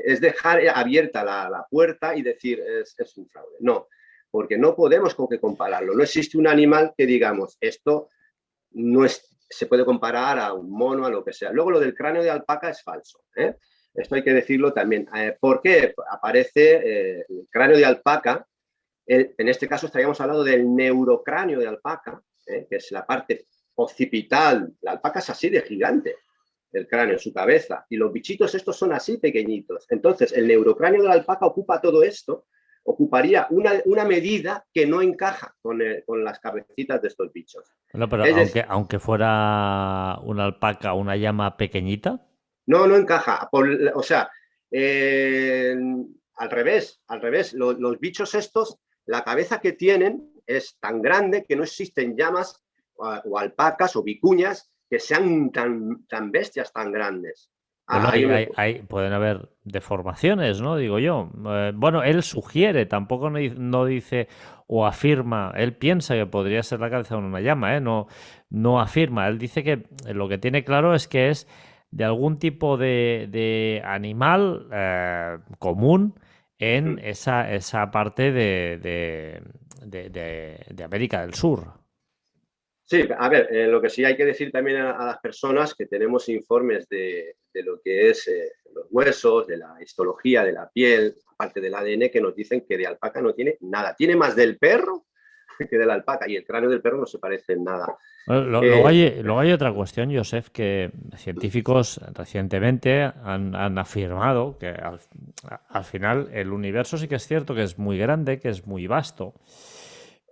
es dejar abierta la puerta y decir, es un fraude. No, porque no podemos con qué compararlo. No existe un animal que digamos, esto no se puede comparar a un mono, a lo que sea. Luego lo del cráneo de alpaca es falso, ¿eh? Esto hay que decirlo también. ¿Por qué? Aparece el cráneo de alpaca, en este caso estaríamos hablando del neurocráneo de alpaca, que es la parte occipital. La alpaca es así de gigante, el cráneo, su cabeza, y los bichitos estos son así pequeñitos. Entonces, el neurocráneo de la alpaca ocupa todo esto, ocuparía una medida que no encaja con las cabecitas de estos bichos. Bueno, pero aunque fuera una alpaca, una llama pequeñita. No encaja. O sea, al revés. Los bichos estos, la cabeza que tienen es tan grande que no existen llamas o alpacas o vicuñas que sean tan bestias, tan grandes. Bueno, pueden haber deformaciones, ¿no? Digo yo. Bueno, él sugiere, tampoco no dice o afirma. Él piensa que podría ser la cabeza de una llama, ¿eh? No afirma. Él dice que lo que tiene claro es que es de algún tipo de animal común en esa parte de América del Sur. Sí, a ver, lo que sí hay que decir también a las personas que tenemos informes de lo que es los huesos, de la histología de la piel, aparte del ADN, que nos dicen que de alpaca no tiene nada. Tiene más del perro que de la alpaca, y el cráneo del perro no se parece en nada. Luego hay otra cuestión, Josep, que científicos recientemente han afirmado que al final el universo sí que es cierto que es muy grande, que es muy vasto.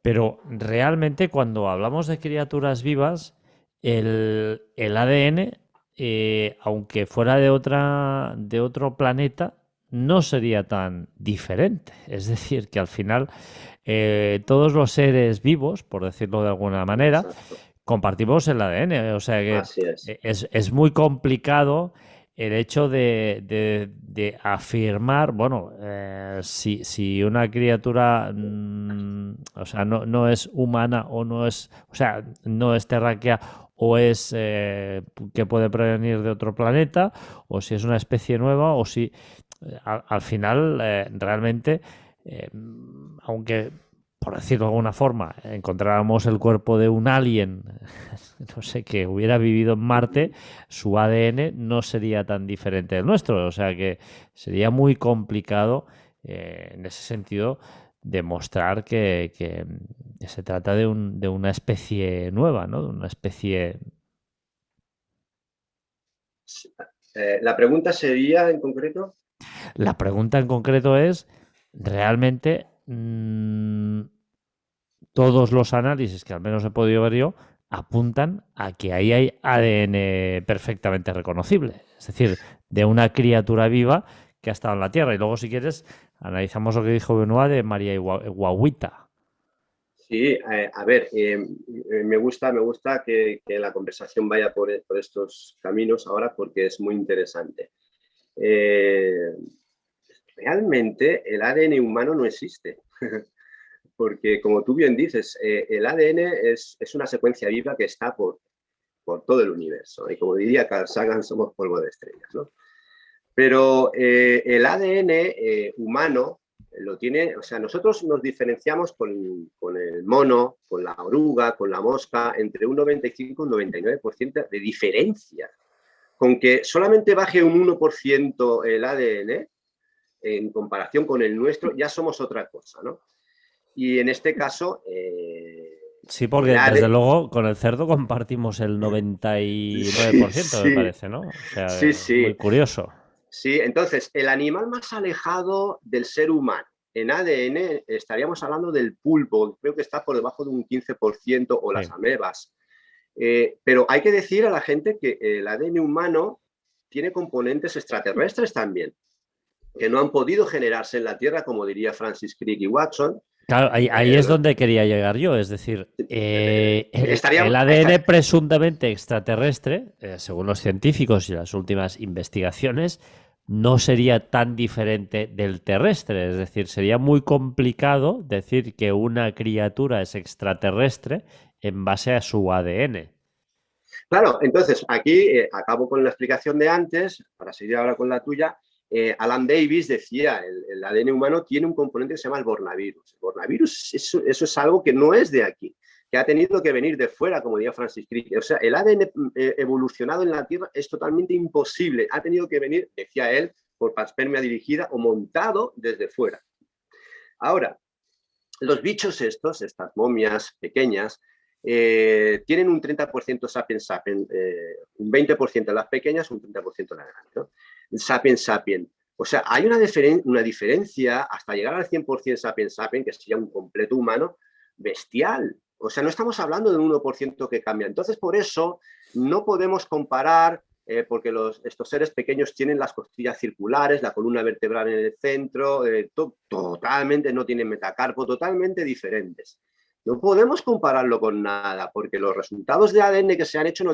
Pero realmente cuando hablamos de criaturas vivas, el ADN, aunque fuera de otro planeta, no sería tan diferente. Es decir, que al final todos los seres vivos, por decirlo de alguna manera, Exacto, compartimos el ADN. O sea que así es muy complicado el hecho de afirmar, bueno, si una criatura, o sea, no es humana o no es, o sea, no es terráquea o es que puede provenir de otro planeta, o si es una especie nueva, o si al final realmente, aunque por decirlo de alguna forma, encontráramos el cuerpo de un alien, no sé, que hubiera vivido en Marte, su ADN no sería tan diferente del nuestro. O sea que sería muy complicado en ese sentido demostrar que se trata de una especie nueva, ¿no? De una especie... La pregunta sería en concreto. La pregunta en concreto es, ¿realmente todos los análisis que al menos he podido ver yo apuntan a que ahí hay ADN perfectamente reconocible? Es decir, de una criatura viva que ha estado en la Tierra. Y luego, si quieres, analizamos lo que dijo Benoit de María Guaguita. Sí, a ver, me gusta que la conversación vaya por estos caminos ahora porque es muy interesante. Realmente el ADN humano no existe, porque como tú bien dices, el ADN es una secuencia viva que está por todo el universo. Y como diría Carl Sagan, somos polvo de estrellas, ¿no? Pero el ADN humano lo tiene, o sea, nosotros nos diferenciamos con el mono, con la oruga, con la mosca, entre un 95 y un 99% de diferencia. Con que solamente baje un 1% el ADN en comparación con el nuestro, ya somos otra cosa, ¿no? Y en este caso... sí, porque desde luego con el cerdo compartimos el 99%, sí, me parece, ¿no? O sea, sí. muy curioso. Sí, entonces, el animal más alejado del ser humano en ADN estaríamos hablando del pulpo, creo que está por debajo de un 15%, o las amebas. Pero hay que decir a la gente que el ADN humano tiene componentes extraterrestres también, que no han podido generarse en la Tierra, como diría Francis Crick y Watson, Claro, ahí es donde quería llegar yo, es decir, el Estaría, ADN presuntamente extraterrestre, según los científicos y las últimas investigaciones, no sería tan diferente del terrestre, es decir, sería muy complicado decir que una criatura es extraterrestre en base a su ADN. claro, entonces aquí acabo con la explicación de antes, para seguir ahora con la tuya. Alan Davis decía, el ADN humano tiene un componente que se llama el bornavirus. El bornavirus, eso es algo que no es de aquí, que ha tenido que venir de fuera, como decía Francis Crick. O sea, el ADN evolucionado en la Tierra es totalmente imposible. Ha tenido que venir, decía él, por panspermia dirigida o montado desde fuera. Ahora, los bichos estos, estas momias pequeñas, tienen un 30% sapiens sapiens, un 20% en las pequeñas, un 30% en las grandes, ¿no? Sapiens sapiens. O sea, hay una diferencia hasta llegar al 100% sapiens sapiens, que sería un completo humano, bestial. O sea, no estamos hablando de un 1% que cambia. Entonces, por eso no podemos comparar, porque estos seres pequeños tienen las costillas circulares, la columna vertebral en el centro, totalmente, no tienen metacarpo, totalmente diferentes. No podemos compararlo con nada, porque los resultados de ADN que se han hecho nos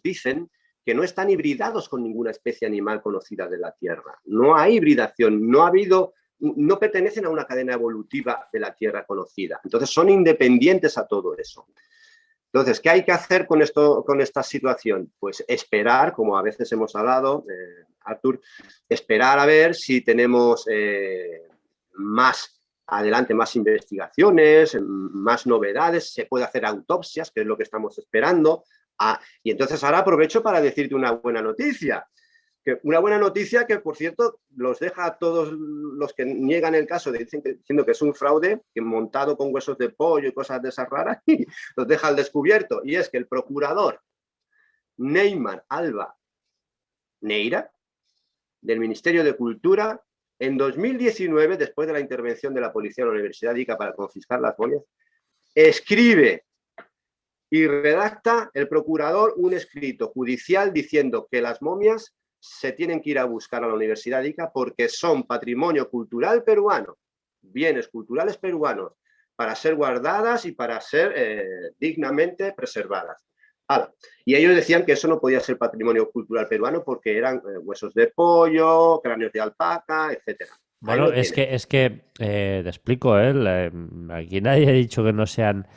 dicen que no están hibridados con ninguna especie animal conocida de la Tierra. No hay hibridación, no pertenecen a una cadena evolutiva de la Tierra conocida. Entonces son independientes a todo eso. Entonces, ¿qué hay que hacer con esta situación? Pues esperar, como a veces hemos hablado, Artur, esperar a ver si tenemos más adelante, más investigaciones, más novedades, se puede hacer autopsias, que es lo que estamos esperando. Y entonces ahora aprovecho para decirte una buena noticia. Una buena noticia que, por cierto, los deja a todos los que niegan el caso diciendo que es un fraude, que montado con huesos de pollo y cosas de esas raras, y los deja al descubierto. Y es que el procurador Neymar Alba Neira, del Ministerio de Cultura, en 2019, después de la intervención de la policía de la Universidad de Ica para confiscar las momias, escribe y redacta el procurador un escrito judicial diciendo que las momias se tienen que ir a buscar a la Universidad de Ica porque son patrimonio cultural peruano, bienes culturales peruanos, para ser guardadas y para ser dignamente preservadas. Y ellos decían que eso no podía ser patrimonio cultural peruano porque eran huesos de pollo, cráneos de alpaca, etcétera. Bueno, es que te explico, aquí nadie ha dicho que no sean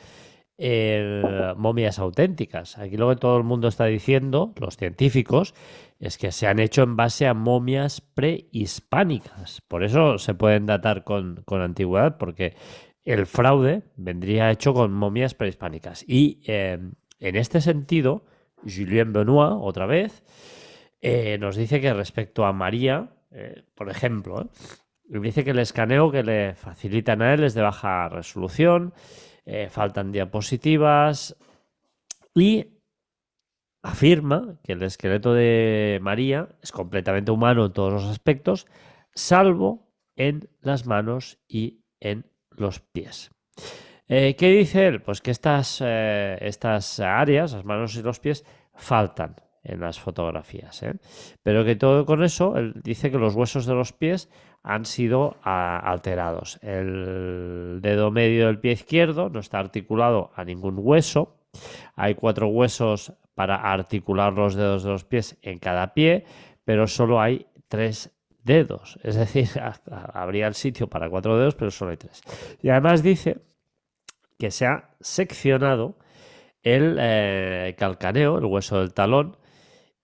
momias auténticas. Aquí lo que todo el mundo está diciendo, los científicos, es que se han hecho en base a momias prehispánicas. Por eso se pueden datar con antigüedad, porque el fraude vendría hecho con momias prehispánicas. Y en este sentido, Julien Benoit, otra vez, nos dice que respecto a María, por ejemplo, dice que el escaneo que le facilitan a él es de baja resolución, faltan diapositivas y afirma que el esqueleto de María es completamente humano en todos los aspectos, salvo en las manos y en los pies. ¿Qué dice él? Pues que estas áreas, las manos y los pies, faltan en las fotografías, pero que todo con eso, él dice que los huesos de los pies han sido alterados. El dedo medio del pie izquierdo no está articulado a ningún hueso. Hay 4 huesos para articular los dedos de los pies en cada pie, pero solo hay 3 dedos. Es decir, habría el sitio para 4 dedos, pero solo hay 3. Y además dice que se ha seccionado el calcaneo, el hueso del talón,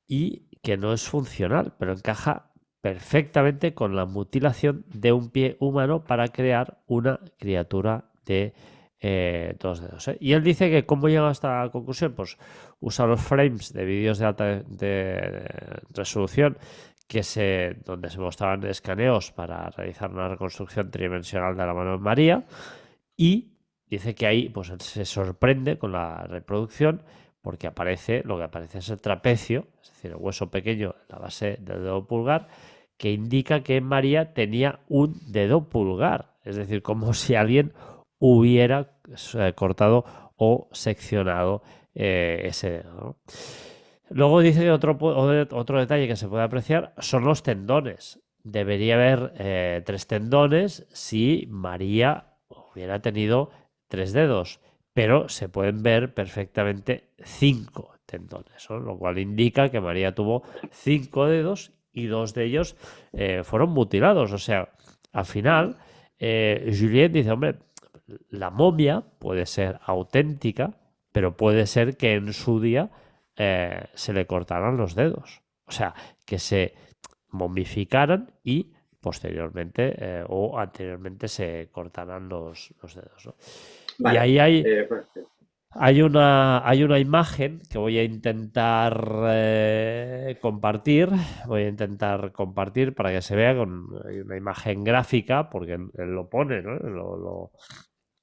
y que no es funcional, pero encaja perfectamente con la mutilación de un pie humano para crear una criatura de 2 dedos. Y él dice que cómo llega a esta conclusión, pues usa los frames de vídeos de alta resolución donde se mostraban escaneos para realizar una reconstrucción tridimensional de la mano de María, y dice que ahí pues se sorprende con la reproducción porque lo que aparece es el trapecio, es decir, el hueso pequeño en la base del dedo pulgar, que indica que María tenía un dedo pulgar, es decir, como si alguien hubiera cortado o seccionado ese dedo, ¿no? Luego dice que otro detalle que se puede apreciar son los tendones. Debería haber 3 tendones si María hubiera tenido 3 dedos, pero se pueden ver perfectamente 5 tendones, ¿no? Lo cual indica que María tuvo 5 dedos y 2 de ellos fueron mutilados. O sea, al final, Julien dice, hombre, la momia puede ser auténtica, pero puede ser que en su día se le cortaran los dedos. O sea, que se momificaran y posteriormente o anteriormente se cortaran los dedos, ¿no? Y Vale. ahí Pues, hay una imagen que voy a intentar compartir. Voy a intentar compartir para que se vea hay una imagen gráfica, porque él lo pone, ¿no?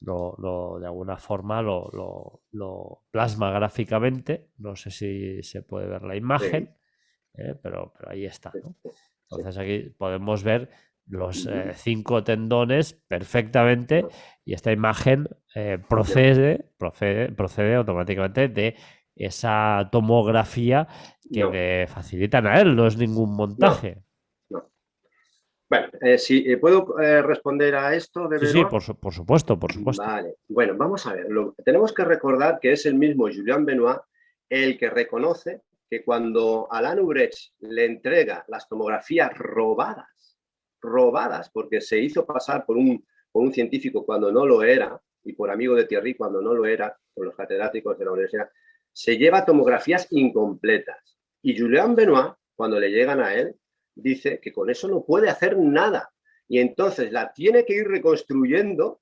De alguna forma lo plasma gráficamente. No sé si se puede ver la sí, imagen, pero ahí está, sí, ¿no? sí. Entonces aquí podemos ver los Ujú. 5 tendones perfectamente, y esta imagen Ya, procede automáticamente de esa tomografía que no, le facilitan a él, no es ningún no, montaje. no. Bueno, si puedo responder a esto de Sí, sí, Benoit. por supuesto, por supuesto. Vale, bueno, vamos a ver. Tenemos que recordar que es el mismo Julien Benoit el que reconoce que cuando Alain Ubrecht le entrega las tomografías robadas, porque se hizo pasar por un científico cuando no lo era, y por amigo de Thierry cuando no lo era, con los catedráticos de la universidad, se lleva tomografías incompletas. Y Julien Benoit, cuando le llegan a él, dice que con eso no puede hacer nada. Y entonces la tiene que ir reconstruyendo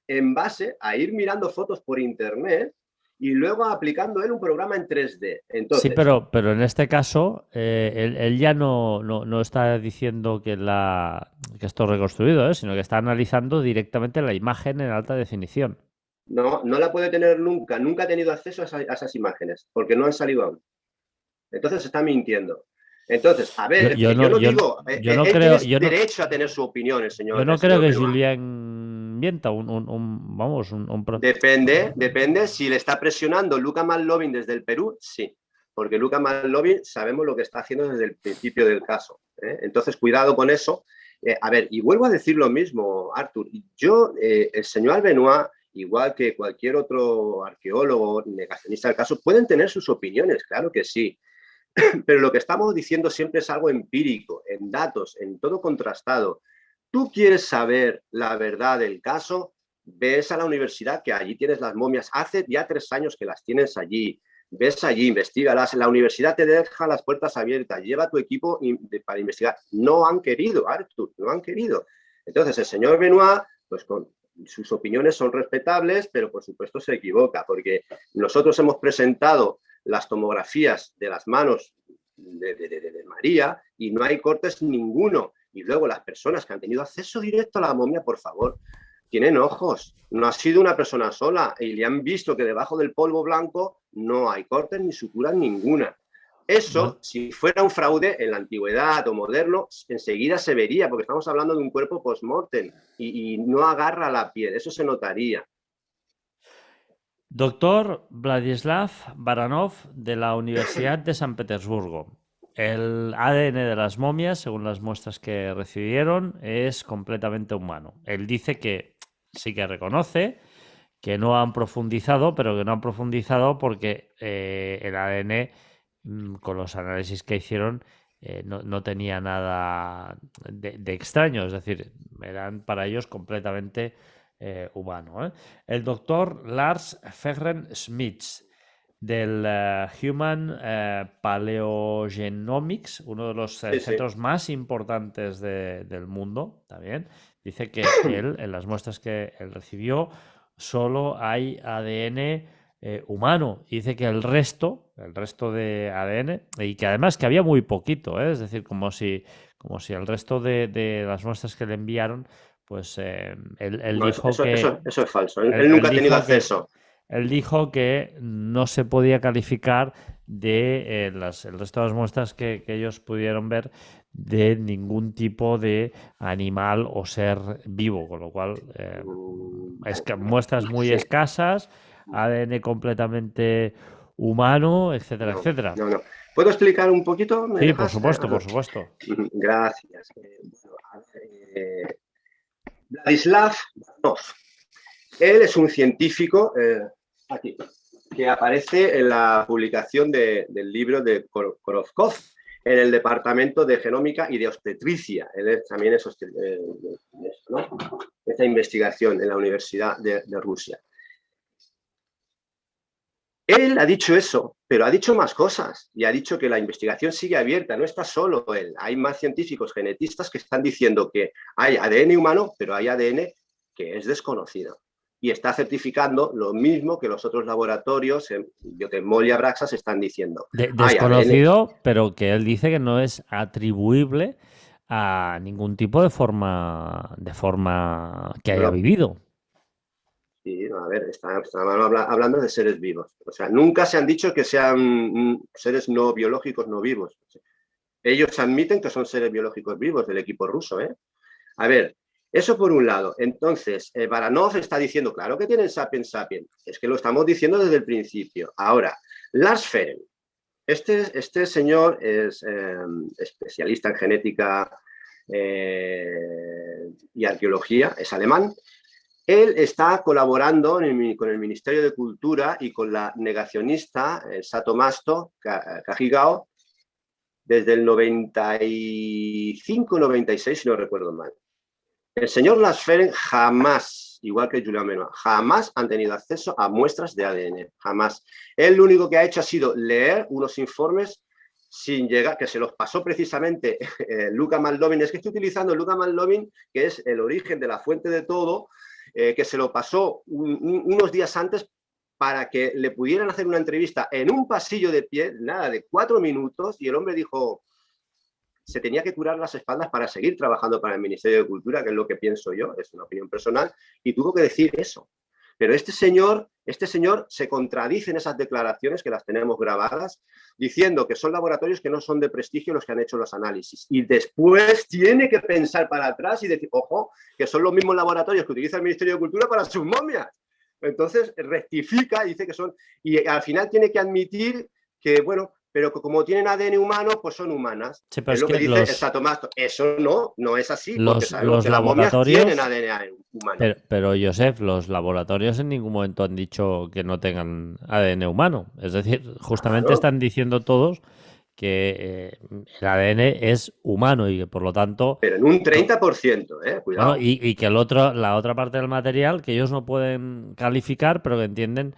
en base a ir mirando fotos por internet y luego aplicando él un programa en 3D. Sí, Entonces, pero en este caso, él ya no está diciendo que esto es reconstruido, sino que está analizando directamente la imagen en alta definición. no la puede tener nunca, nunca ha tenido acceso a esas imágenes, porque no han salido aún. Entonces está mintiendo. Entonces, a Yo, ver, yo yo no, no yo, digo, yo no él tiene creo, derecho a tener su opinión, yo no el creo señor que Benoit. Julien mienta, vamos, Depende si le está presionando Luca Manlovin desde el Perú, sí, porque Luca Manlovin sabemos lo que está haciendo desde el principio del caso. Entonces, cuidado con eso. A ver, y vuelvo a decir lo mismo, Artur. Yo, el señor Benoit, igual que cualquier otro arqueólogo negacionista del caso, pueden tener sus opiniones, claro que sí. Pero lo que estamos diciendo siempre es algo empírico, en datos, en todo contrastado. Tú quieres saber la verdad del caso, ves a la universidad, que allí tienes las momias, hace ya 3 años que las tienes allí, ves allí, investigalas, la universidad te deja las puertas abiertas, lleva tu equipo para investigar. No han querido, Artur, no han querido. Entonces el señor Benoit, pues con sus opiniones son respetables, pero por supuesto se equivoca, porque nosotros hemos presentado las tomografías de las manos de María y no hay cortes ninguno. Y luego las personas que han tenido acceso directo a la momia, por favor, tienen ojos. No ha sido una persona sola y le han visto que debajo del polvo blanco no hay cortes ni suturas ninguna. bueno, Eso, si fuera un fraude en la antigüedad o moderno, enseguida se vería, porque estamos hablando de un cuerpo post-mortem y no agarra la piel, eso se notaría. doctor Vladislav Baranov de la Universidad de San Petersburgo. El ADN de las momias, según las muestras que recibieron, es completamente humano. Él dice que sí que reconoce que no han profundizado, pero que no han profundizado porque el ADN, con los análisis que hicieron, no tenía nada de extraño, es decir, eran para ellos completamente humano. El doctor Lars Fegren Smits del Human Paleogenomics, uno de los Sí, sí. centros más importantes del mundo, también, dice que él, en las muestras que él recibió, solo hay ADN humano. Y dice que el resto de ADN, y que además que había muy poquito, es decir, como si el resto de las muestras que le enviaron, pues él No, dijo que eso es falso. Él él nunca ha tenido dijo que acceso. él dijo que no se podía calificar de el resto de las muestras que ellos pudieron ver de ningún tipo de animal o ser vivo, con lo cual muestras muy Sí, escasas, ADN completamente humano, etcétera, no, etcétera. no. ¿Puedo explicar un poquito? ¿Me Sí, por dejas? supuesto, por supuesto. Gracias. Vladislav Baranov. Él es un científico, aquí, que aparece en la publicación del libro de Korotkov en el Departamento de Genómica y de Obstetricia. Él también es ¿no? Esta investigación en la Universidad de Rusia. Él ha dicho eso, pero ha dicho más cosas y ha dicho que la investigación sigue abierta, no está solo él. Hay más científicos genetistas que están diciendo que hay ADN humano, pero hay ADN que es desconocido. Y está certificando lo mismo que los otros laboratorios en Biotecmol y Abraxas están diciendo. Desconocido, pero que él dice que no es atribuible a ningún tipo de forma que haya vivido. Sí, a ver, estamos hablando de seres vivos. O sea, nunca se han dicho que sean seres no biológicos, no vivos. Ellos admiten que son seres biológicos vivos del equipo ruso, ¿eh? A ver, eso por un lado. Entonces, Baranov está diciendo, claro que tienen sapiens sapiens. Es que lo estamos diciendo desde el principio. Ahora, Lars Fehren. Este señor es especialista en genética y arqueología, es alemán. Él está colaborando con el Ministerio de Cultura y con la negacionista Satomasto Kajigao desde el 95-96, si no recuerdo mal. El señor Lars Fehren jamás, igual que Julian Benoit, jamás han tenido acceso a muestras de ADN, jamás. Él lo único que ha hecho ha sido leer unos informes sin llegar, que se los pasó precisamente Luca Maldovin. Es que estoy utilizando Luca Maldovin, que es el origen de la fuente de todo, que se lo pasó unos días antes para que le pudieran hacer una entrevista en un pasillo de pie, nada, de 4 minutos, y el hombre dijo, se tenía que curar las espaldas para seguir trabajando para el Ministerio de Cultura, que es lo que pienso yo, es una opinión personal, y tuvo que decir eso. Pero este señor se contradice en esas declaraciones, que las tenemos grabadas, diciendo que son laboratorios que no son de prestigio los que han hecho los análisis. Y después tiene que pensar para atrás y decir, ojo, que son los mismos laboratorios que utiliza el Ministerio de Cultura para sus momias. Entonces rectifica y dice que son... Y al final tiene que admitir que, bueno, pero que como tienen ADN humano, pues son humanas. Sí, pero es lo que dice Satomasto. Eso no es así, porque sabemos que las momias tienen ADN humano. Pero, Josep, los laboratorios en ningún momento han dicho que no tengan ADN humano. Es decir, justamente están diciendo todos que el ADN es humano y que por lo tanto... Pero en un 30%, cuidado. Bueno, y que la otra parte del material que ellos no pueden calificar, pero que entienden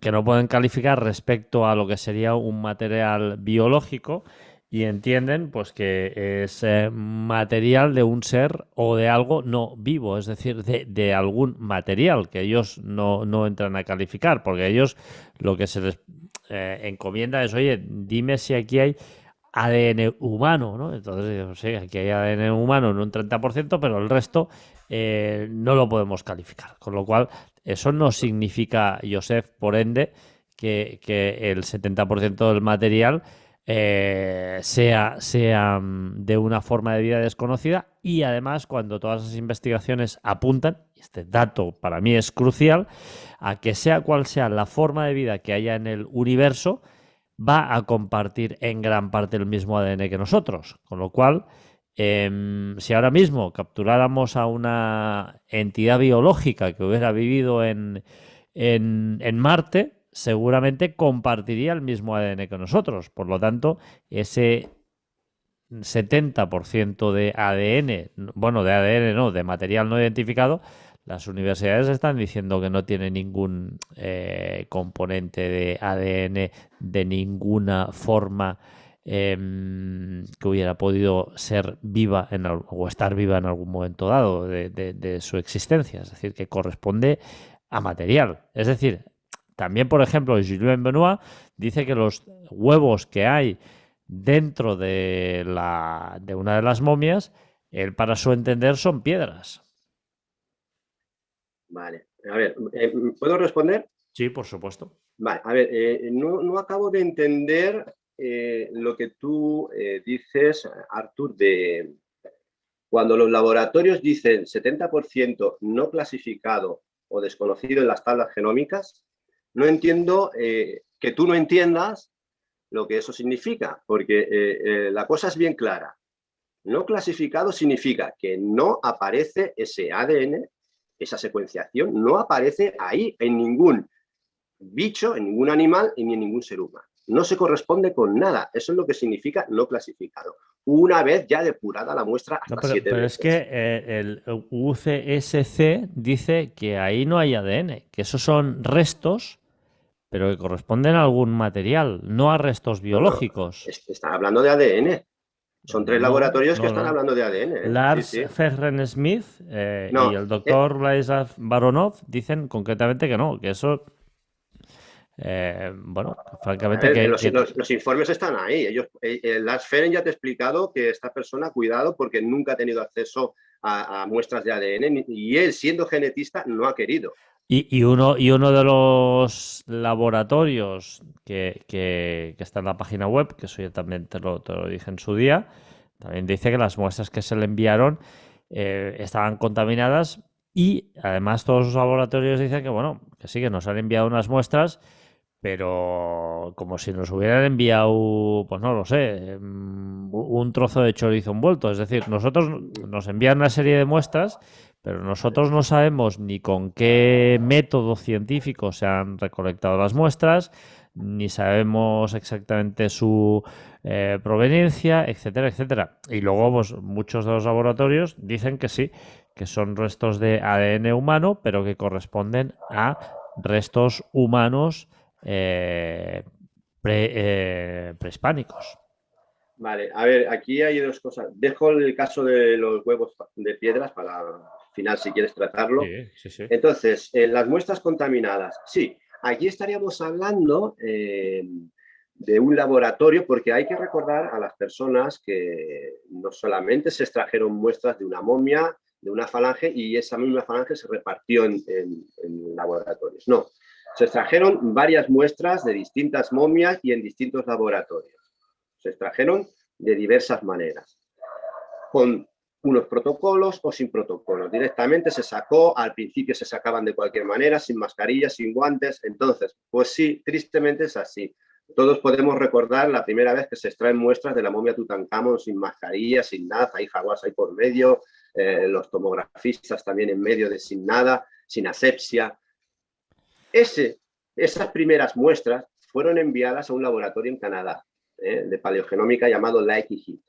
que no pueden calificar respecto a lo que sería un material biológico y entienden pues que es material de un ser o de algo no vivo, es decir, de algún material que ellos no entran a calificar, porque ellos lo que se les encomienda es, oye, dime si aquí hay ADN humano, ¿no? Entonces, sí, aquí hay ADN humano en un 30%, pero el resto no lo podemos calificar. Con lo cual, eso no significa, Josep, por ende, que el 70% del material sea de una forma de vida desconocida, y además cuando todas las investigaciones apuntan, y este dato para mí es crucial, a que sea cual sea la forma de vida que haya en el universo, va a compartir en gran parte el mismo ADN que nosotros. Con lo cual, si ahora mismo capturáramos a una entidad biológica que hubiera vivido en Marte, seguramente compartiría el mismo ADN que nosotros. Por lo tanto, ese 70% de ADN, bueno, de ADN no, de material no identificado, las universidades están diciendo que no tiene ningún componente de ADN de ninguna forma que hubiera podido ser viva o estar viva en algún momento dado de su existencia. Es decir, que corresponde a material. Es decir, también, por ejemplo, Julien Benoit dice que los huevos que hay dentro de una de las momias, él, para su entender, son piedras. Vale, a ver, ¿puedo responder? Sí, por supuesto. Vale, a ver, no acabo de entender lo que tú dices, Artur, de cuando los laboratorios dicen 70% no clasificado o desconocido en las tablas genómicas. No entiendo que tú no entiendas lo que eso significa, porque la cosa es bien clara. No clasificado significa que no aparece ese ADN esa secuenciación no aparece ahí en ningún bicho, en ningún animal y ni en ningún ser humano. No se corresponde con nada. Eso es lo que significa no clasificado. Una vez ya depurada la muestra hasta No, 7 pero veces. es que el UCSC dice que ahí no hay ADN, que esos son restos, pero que corresponden a algún material, no a restos No, no, biológicos. están hablando de ADN. Son 3 No, laboratorios que no, están no. hablando de ADN, ¿eh? Sí, Lars sí. Fehren-Smith y No, el doctor Vladislav Baronov dicen concretamente que no, que eso, bueno, a francamente ver, que los informes están ahí. Lars Fehren ya te ha explicado que esta persona, cuidado, porque nunca ha tenido acceso a muestras de ADN y él, siendo genetista, no ha querido. y uno de los laboratorios que está en la página web, que eso yo también te lo dije en su día, también dice que las muestras que se le enviaron estaban contaminadas y además todos los laboratorios dicen que, bueno, que sí, que nos han enviado unas muestras, pero como si nos hubieran enviado, pues no lo sé, un trozo de chorizo envuelto. Es decir, nosotros nos envían una serie de muestras, pero nosotros no sabemos ni con qué método científico se han recolectado las muestras, ni sabemos exactamente su proveniencia, etcétera, etcétera. Y luego, pues, muchos de los laboratorios dicen que sí, que son restos de ADN humano, pero que corresponden a restos humanos prehispánicos. Vale, a ver, aquí hay dos cosas. Dejo el caso de los huevos de piedras para al final, si quieres tratarlo. Sí, sí, sí. Entonces, las muestras contaminadas. Sí, aquí estaríamos hablando de un laboratorio, porque hay que recordar a las personas que no solamente se extrajeron muestras de una momia, de una falange, y esa misma falange se repartió en laboratorios. No, se extrajeron varias muestras de distintas momias y en distintos laboratorios. Se extrajeron de diversas maneras, con unos protocolos o sin protocolos. Directamente se sacó, al principio se sacaban de cualquier manera, sin mascarillas, sin guantes. Entonces, pues sí, tristemente es así. Todos podemos recordar la primera vez que se extraen muestras de la momia Tutankamón sin mascarilla, sin nada, hay jaguas ahí por medio, los tomografistas también en medio de sin nada, sin asepsia. Esas primeras muestras fueron enviadas a un laboratorio en Canadá, de paleogenómica llamado Lake Heath.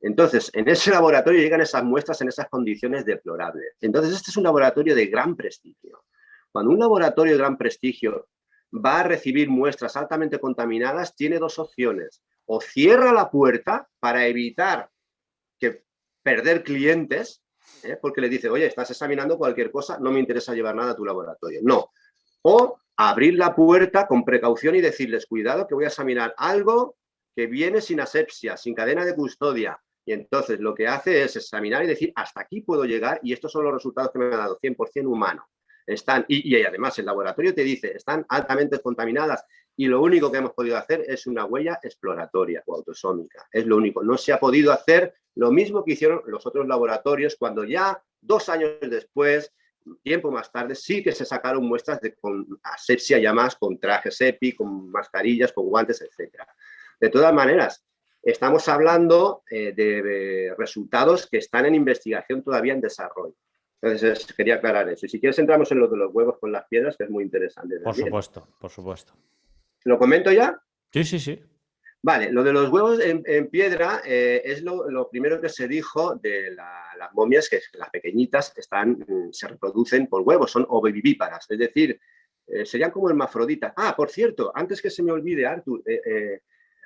Entonces, en ese laboratorio llegan esas muestras en esas condiciones deplorables. Entonces, este es un laboratorio de gran prestigio. Cuando un laboratorio de gran prestigio va a recibir muestras altamente contaminadas, tiene dos opciones. O cierra la puerta para evitar perder clientes, porque le dice, oye, estás examinando cualquier cosa, no me interesa llevar nada a tu laboratorio. No. O abrir la puerta con precaución y decirles, cuidado que voy a examinar algo que viene sin asepsia, sin cadena de custodia. Y entonces lo que hace es examinar y decir, hasta aquí puedo llegar y estos son los resultados que me ha dado, 100% humano. Y además el laboratorio te dice, están altamente contaminadas y lo único que hemos podido hacer es una huella exploratoria o autosómica. Es lo único. No se ha podido hacer lo mismo que hicieron los otros laboratorios cuando ya 2 años después, tiempo más tarde, sí que se sacaron muestras con asepsia ya más, con trajes EPI, con mascarillas, con guantes, etc. De todas maneras, estamos hablando de resultados que están en investigación todavía en desarrollo. Entonces, quería aclarar eso. Y si quieres, entramos en lo de los huevos con las piedras, que es muy interesante. Por supuesto, por supuesto. ¿Lo comento ya? Sí, sí, sí. Vale, lo de los huevos en piedra es lo primero que se dijo de las momias, que las pequeñitas se reproducen por huevos, son ovovivíparas, es decir, serían como hermafroditas. Ah, por cierto, antes que se me olvide, Artur,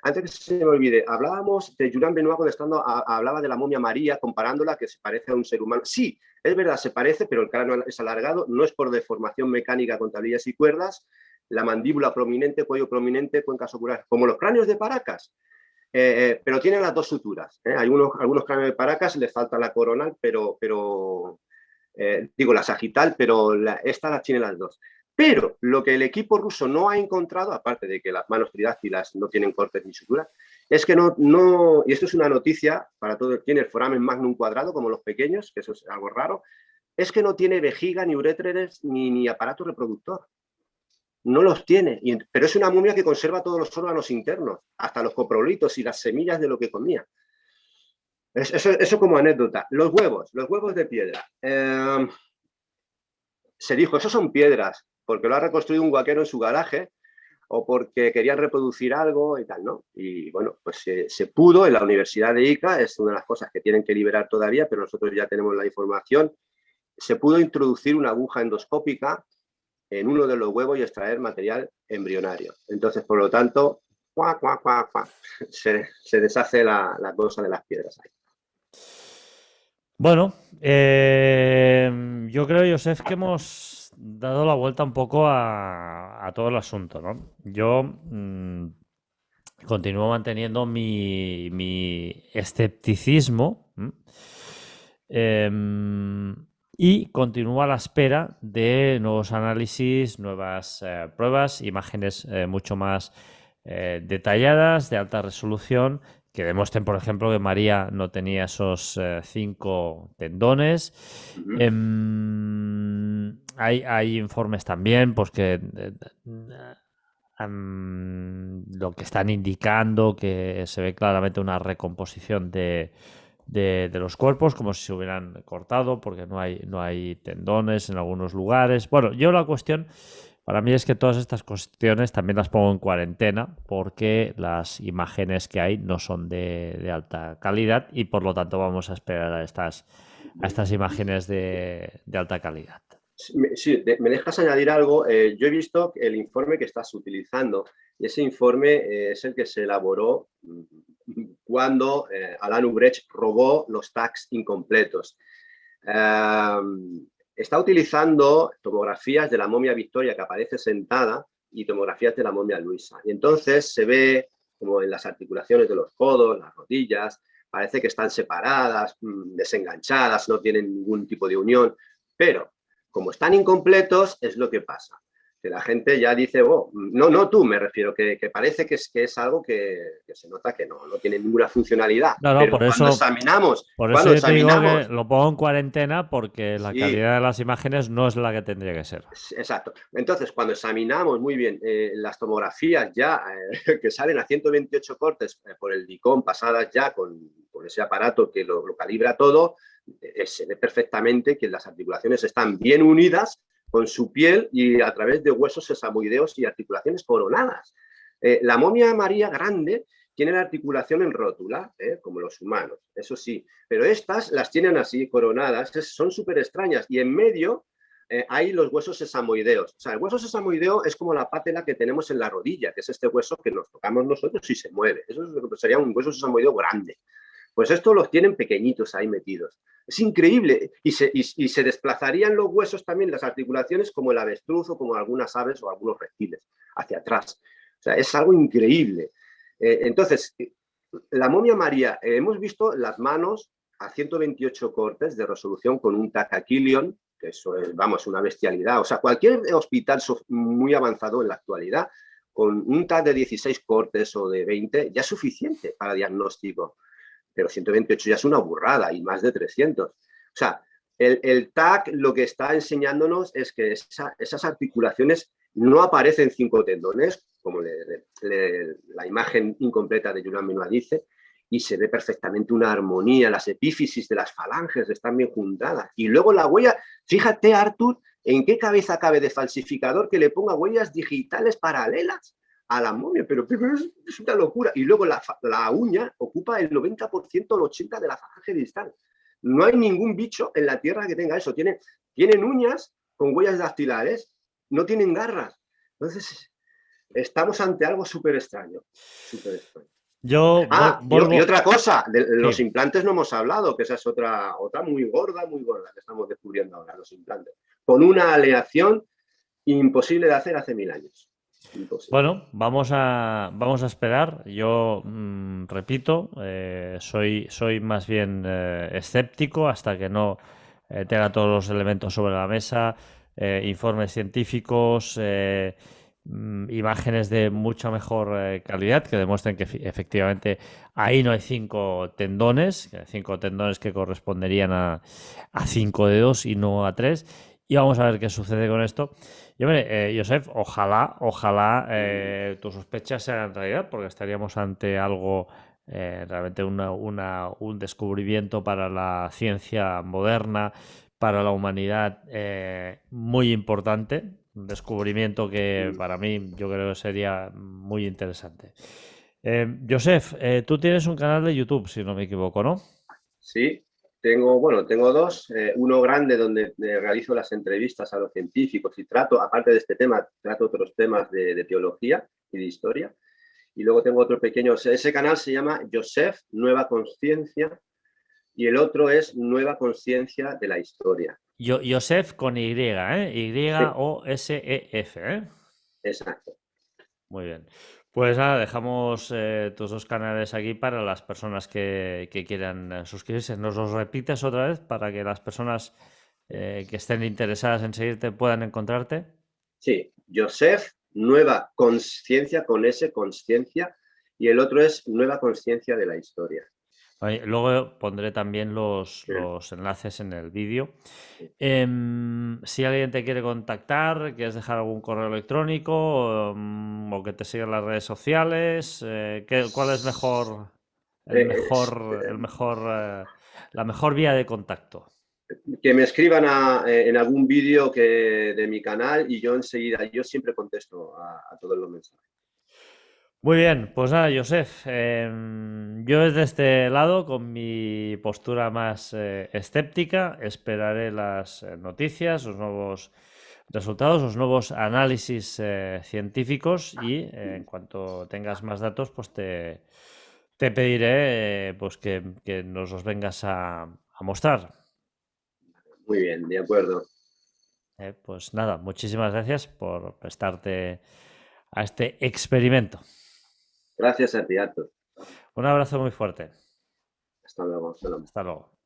antes que se me olvide, hablábamos de Julián Benoit cuando hablaba de la momia María, comparándola que se parece a un ser humano. Sí, es verdad, se parece, pero el cráneo es alargado, no es por deformación mecánica con tablillas y cuerdas, la mandíbula prominente, cuello prominente, cuencas oculares, como los cráneos de Paracas, pero tienen las dos suturas. Hay algunos cráneos de Paracas, les falta la coronal, digo la sagital, pero esta las tiene las dos. Pero lo que el equipo ruso no ha encontrado, aparte de que las manos tridáctilas no tienen cortes ni suturas, es que no, y esto es una noticia para todo el que tiene el foramen magnum cuadrado, como los pequeños, que eso es algo raro, es que no tiene vejiga, ni uréteres, ni aparato reproductor. No los tiene, pero es una momia que conserva todos los órganos internos, hasta los coprolitos y las semillas de lo que comía. Eso como anécdota. Los huevos de piedra. se dijo, eso son piedras, porque lo ha reconstruido un huaquero en su garaje o porque querían reproducir algo y tal, ¿no? Y bueno, pues se pudo en la Universidad de Ica, es una de las cosas que tienen que liberar todavía, pero nosotros ya tenemos la información, se pudo introducir una aguja endoscópica en uno de los huevos y extraer material embrionario. Entonces, por lo tanto, se deshace la cosa de las piedras ahí. Bueno, yo creo, Josep, que hemos dado la vuelta un poco a todo el asunto, ¿no? Yo continúo manteniendo mi escepticismo. Y continúo a la espera de nuevos análisis, nuevas pruebas, imágenes mucho más detalladas, de alta resolución, que demuestren, por ejemplo, que María no tenía esos 5 tendones. Hay informes también, pues que lo que están indicando que se ve claramente una recomposición de los cuerpos, como si se hubieran cortado, porque no hay tendones en algunos lugares. Bueno, yo la cuestión para mí es que todas estas cuestiones también las pongo en cuarentena, porque las imágenes que hay no son de alta calidad y por lo tanto vamos a esperar a estas imágenes de alta calidad. Sí, me dejas añadir algo. Yo he visto el informe que estás utilizando y ese informe es el que se elaboró cuando Alan Ubrecht robó los tags incompletos. Está utilizando tomografías de la momia Victoria que aparece sentada y tomografías de la momia Luisa. Y entonces se ve como en las articulaciones de los codos, las rodillas, parece que están separadas, desenganchadas, no tienen ningún tipo de unión, pero como están incompletos, es lo que pasa. Que la gente ya dice, oh, no tú, me refiero, que parece que es algo que se nota que no tiene ninguna funcionalidad. No, pero por eso, por eso yo te digo que lo pongo en cuarentena porque la calidad de las imágenes no es la que tendría que ser. Exacto. Entonces, cuando examinamos muy bien las tomografías ya que salen a 128 cortes por el DICOM, pasadas ya con ese aparato que lo calibra todo, se ve perfectamente que las articulaciones están bien unidas con su piel y a través de huesos sesamoideos y articulaciones coronadas. La momia María grande tiene la articulación en rótula, como los humanos, eso sí, pero estas las tienen así, coronadas, son súper extrañas y en medio hay los huesos sesamoideos. O sea, el hueso sesamoideo es como la pátela que tenemos en la rodilla, que es este hueso que nos tocamos nosotros y se mueve. Eso sería un hueso sesamoideo grande. Pues estos los tienen pequeñitos ahí metidos. Es increíble. Y se desplazarían los huesos también, las articulaciones, como el avestruz o como algunas aves o algunos reptiles, hacia atrás. O sea, es algo increíble. Entonces, la momia María, hemos visto las manos a 128 cortes de resolución con un Takakilion, que eso es, vamos, una bestialidad. O sea, cualquier hospital muy avanzado en la actualidad, con un TAC de 16 cortes o de 20, ya es suficiente para diagnóstico. Pero 128 ya es una burrada y más de 300. O sea, el TAC lo que está enseñándonos es que esas articulaciones no aparecen 5 tendones, como la imagen incompleta de Julián Benoit dice, y se ve perfectamente una armonía, las epífisis de las falanges están bien juntadas. Y luego la huella, fíjate, Artur, en qué cabeza cabe de falsificador que le ponga huellas digitales paralelas a la momia, pero es una locura. Y luego la uña ocupa el 90% o el 80% de la falange distal. No hay ningún bicho en la Tierra que tenga eso. Tienen uñas con huellas dactilares, no tienen garras. Entonces, estamos ante algo súper extraño. Súper extraño. Y otra cosa, de los implantes no hemos hablado, que esa es otra muy gorda que estamos descubriendo ahora, los implantes. Con una aleación imposible de hacer hace 1000 años. Imposible. Bueno, vamos a esperar. Yo repito, soy más bien escéptico hasta que no tenga todos los elementos sobre la mesa, informes científicos, imágenes de mucha mejor calidad que demuestren que efectivamente ahí no hay 5 tendones, 5 tendones que corresponderían a 5 dedos y no a 3. Y vamos a ver qué sucede con esto. Y hombre, Josep, ojalá tus sospechas se hagan realidad, porque estaríamos ante algo realmente un descubrimiento para la ciencia moderna, para la humanidad muy importante, un descubrimiento que Mm. para mí yo creo que sería muy interesante. Joseph, tú tienes un canal de YouTube, si no me equivoco, ¿no? Sí, tengo dos. Uno grande donde realizo las entrevistas a los científicos y trato, aparte de este tema, trato otros temas de teología y de historia. Y luego tengo otro pequeño, ese canal se llama Joseph Nueva Conciencia y el otro es Nueva Conciencia de la Historia. Joseph con Y, ¿eh? Sí, Y-O-S-E-F, ¿eh? exacto. Muy bien. Pues nada, dejamos tus dos canales aquí para las personas que quieran suscribirse. ¿Nos los repites otra vez para que las personas que estén interesadas en seguirte puedan encontrarte? Sí, Joseph Nueva Conciencia con S, conciencia, y el otro es Nueva Conciencia de la Historia. Luego pondré también Sí, los enlaces en el vídeo. sí. Si alguien te quiere contactar, quieres dejar algún correo electrónico o que te siga en las redes sociales, ¿cuál es mejor, el mejor, la mejor vía de contacto? Que me escriban en algún vídeo de mi canal y yo enseguida, yo siempre contesto a todos los mensajes. Muy bien, pues nada, Joseph, yo desde este lado, con mi postura más escéptica, esperaré las noticias, los nuevos resultados, los nuevos análisis científicos y en cuanto tengas más datos, pues te pediré pues que nos los vengas a mostrar. Muy bien, de acuerdo. Pues nada, muchísimas gracias por prestarte a este experimento. Gracias a ti, Artur. Un abrazo muy fuerte. Hasta luego. Hasta luego.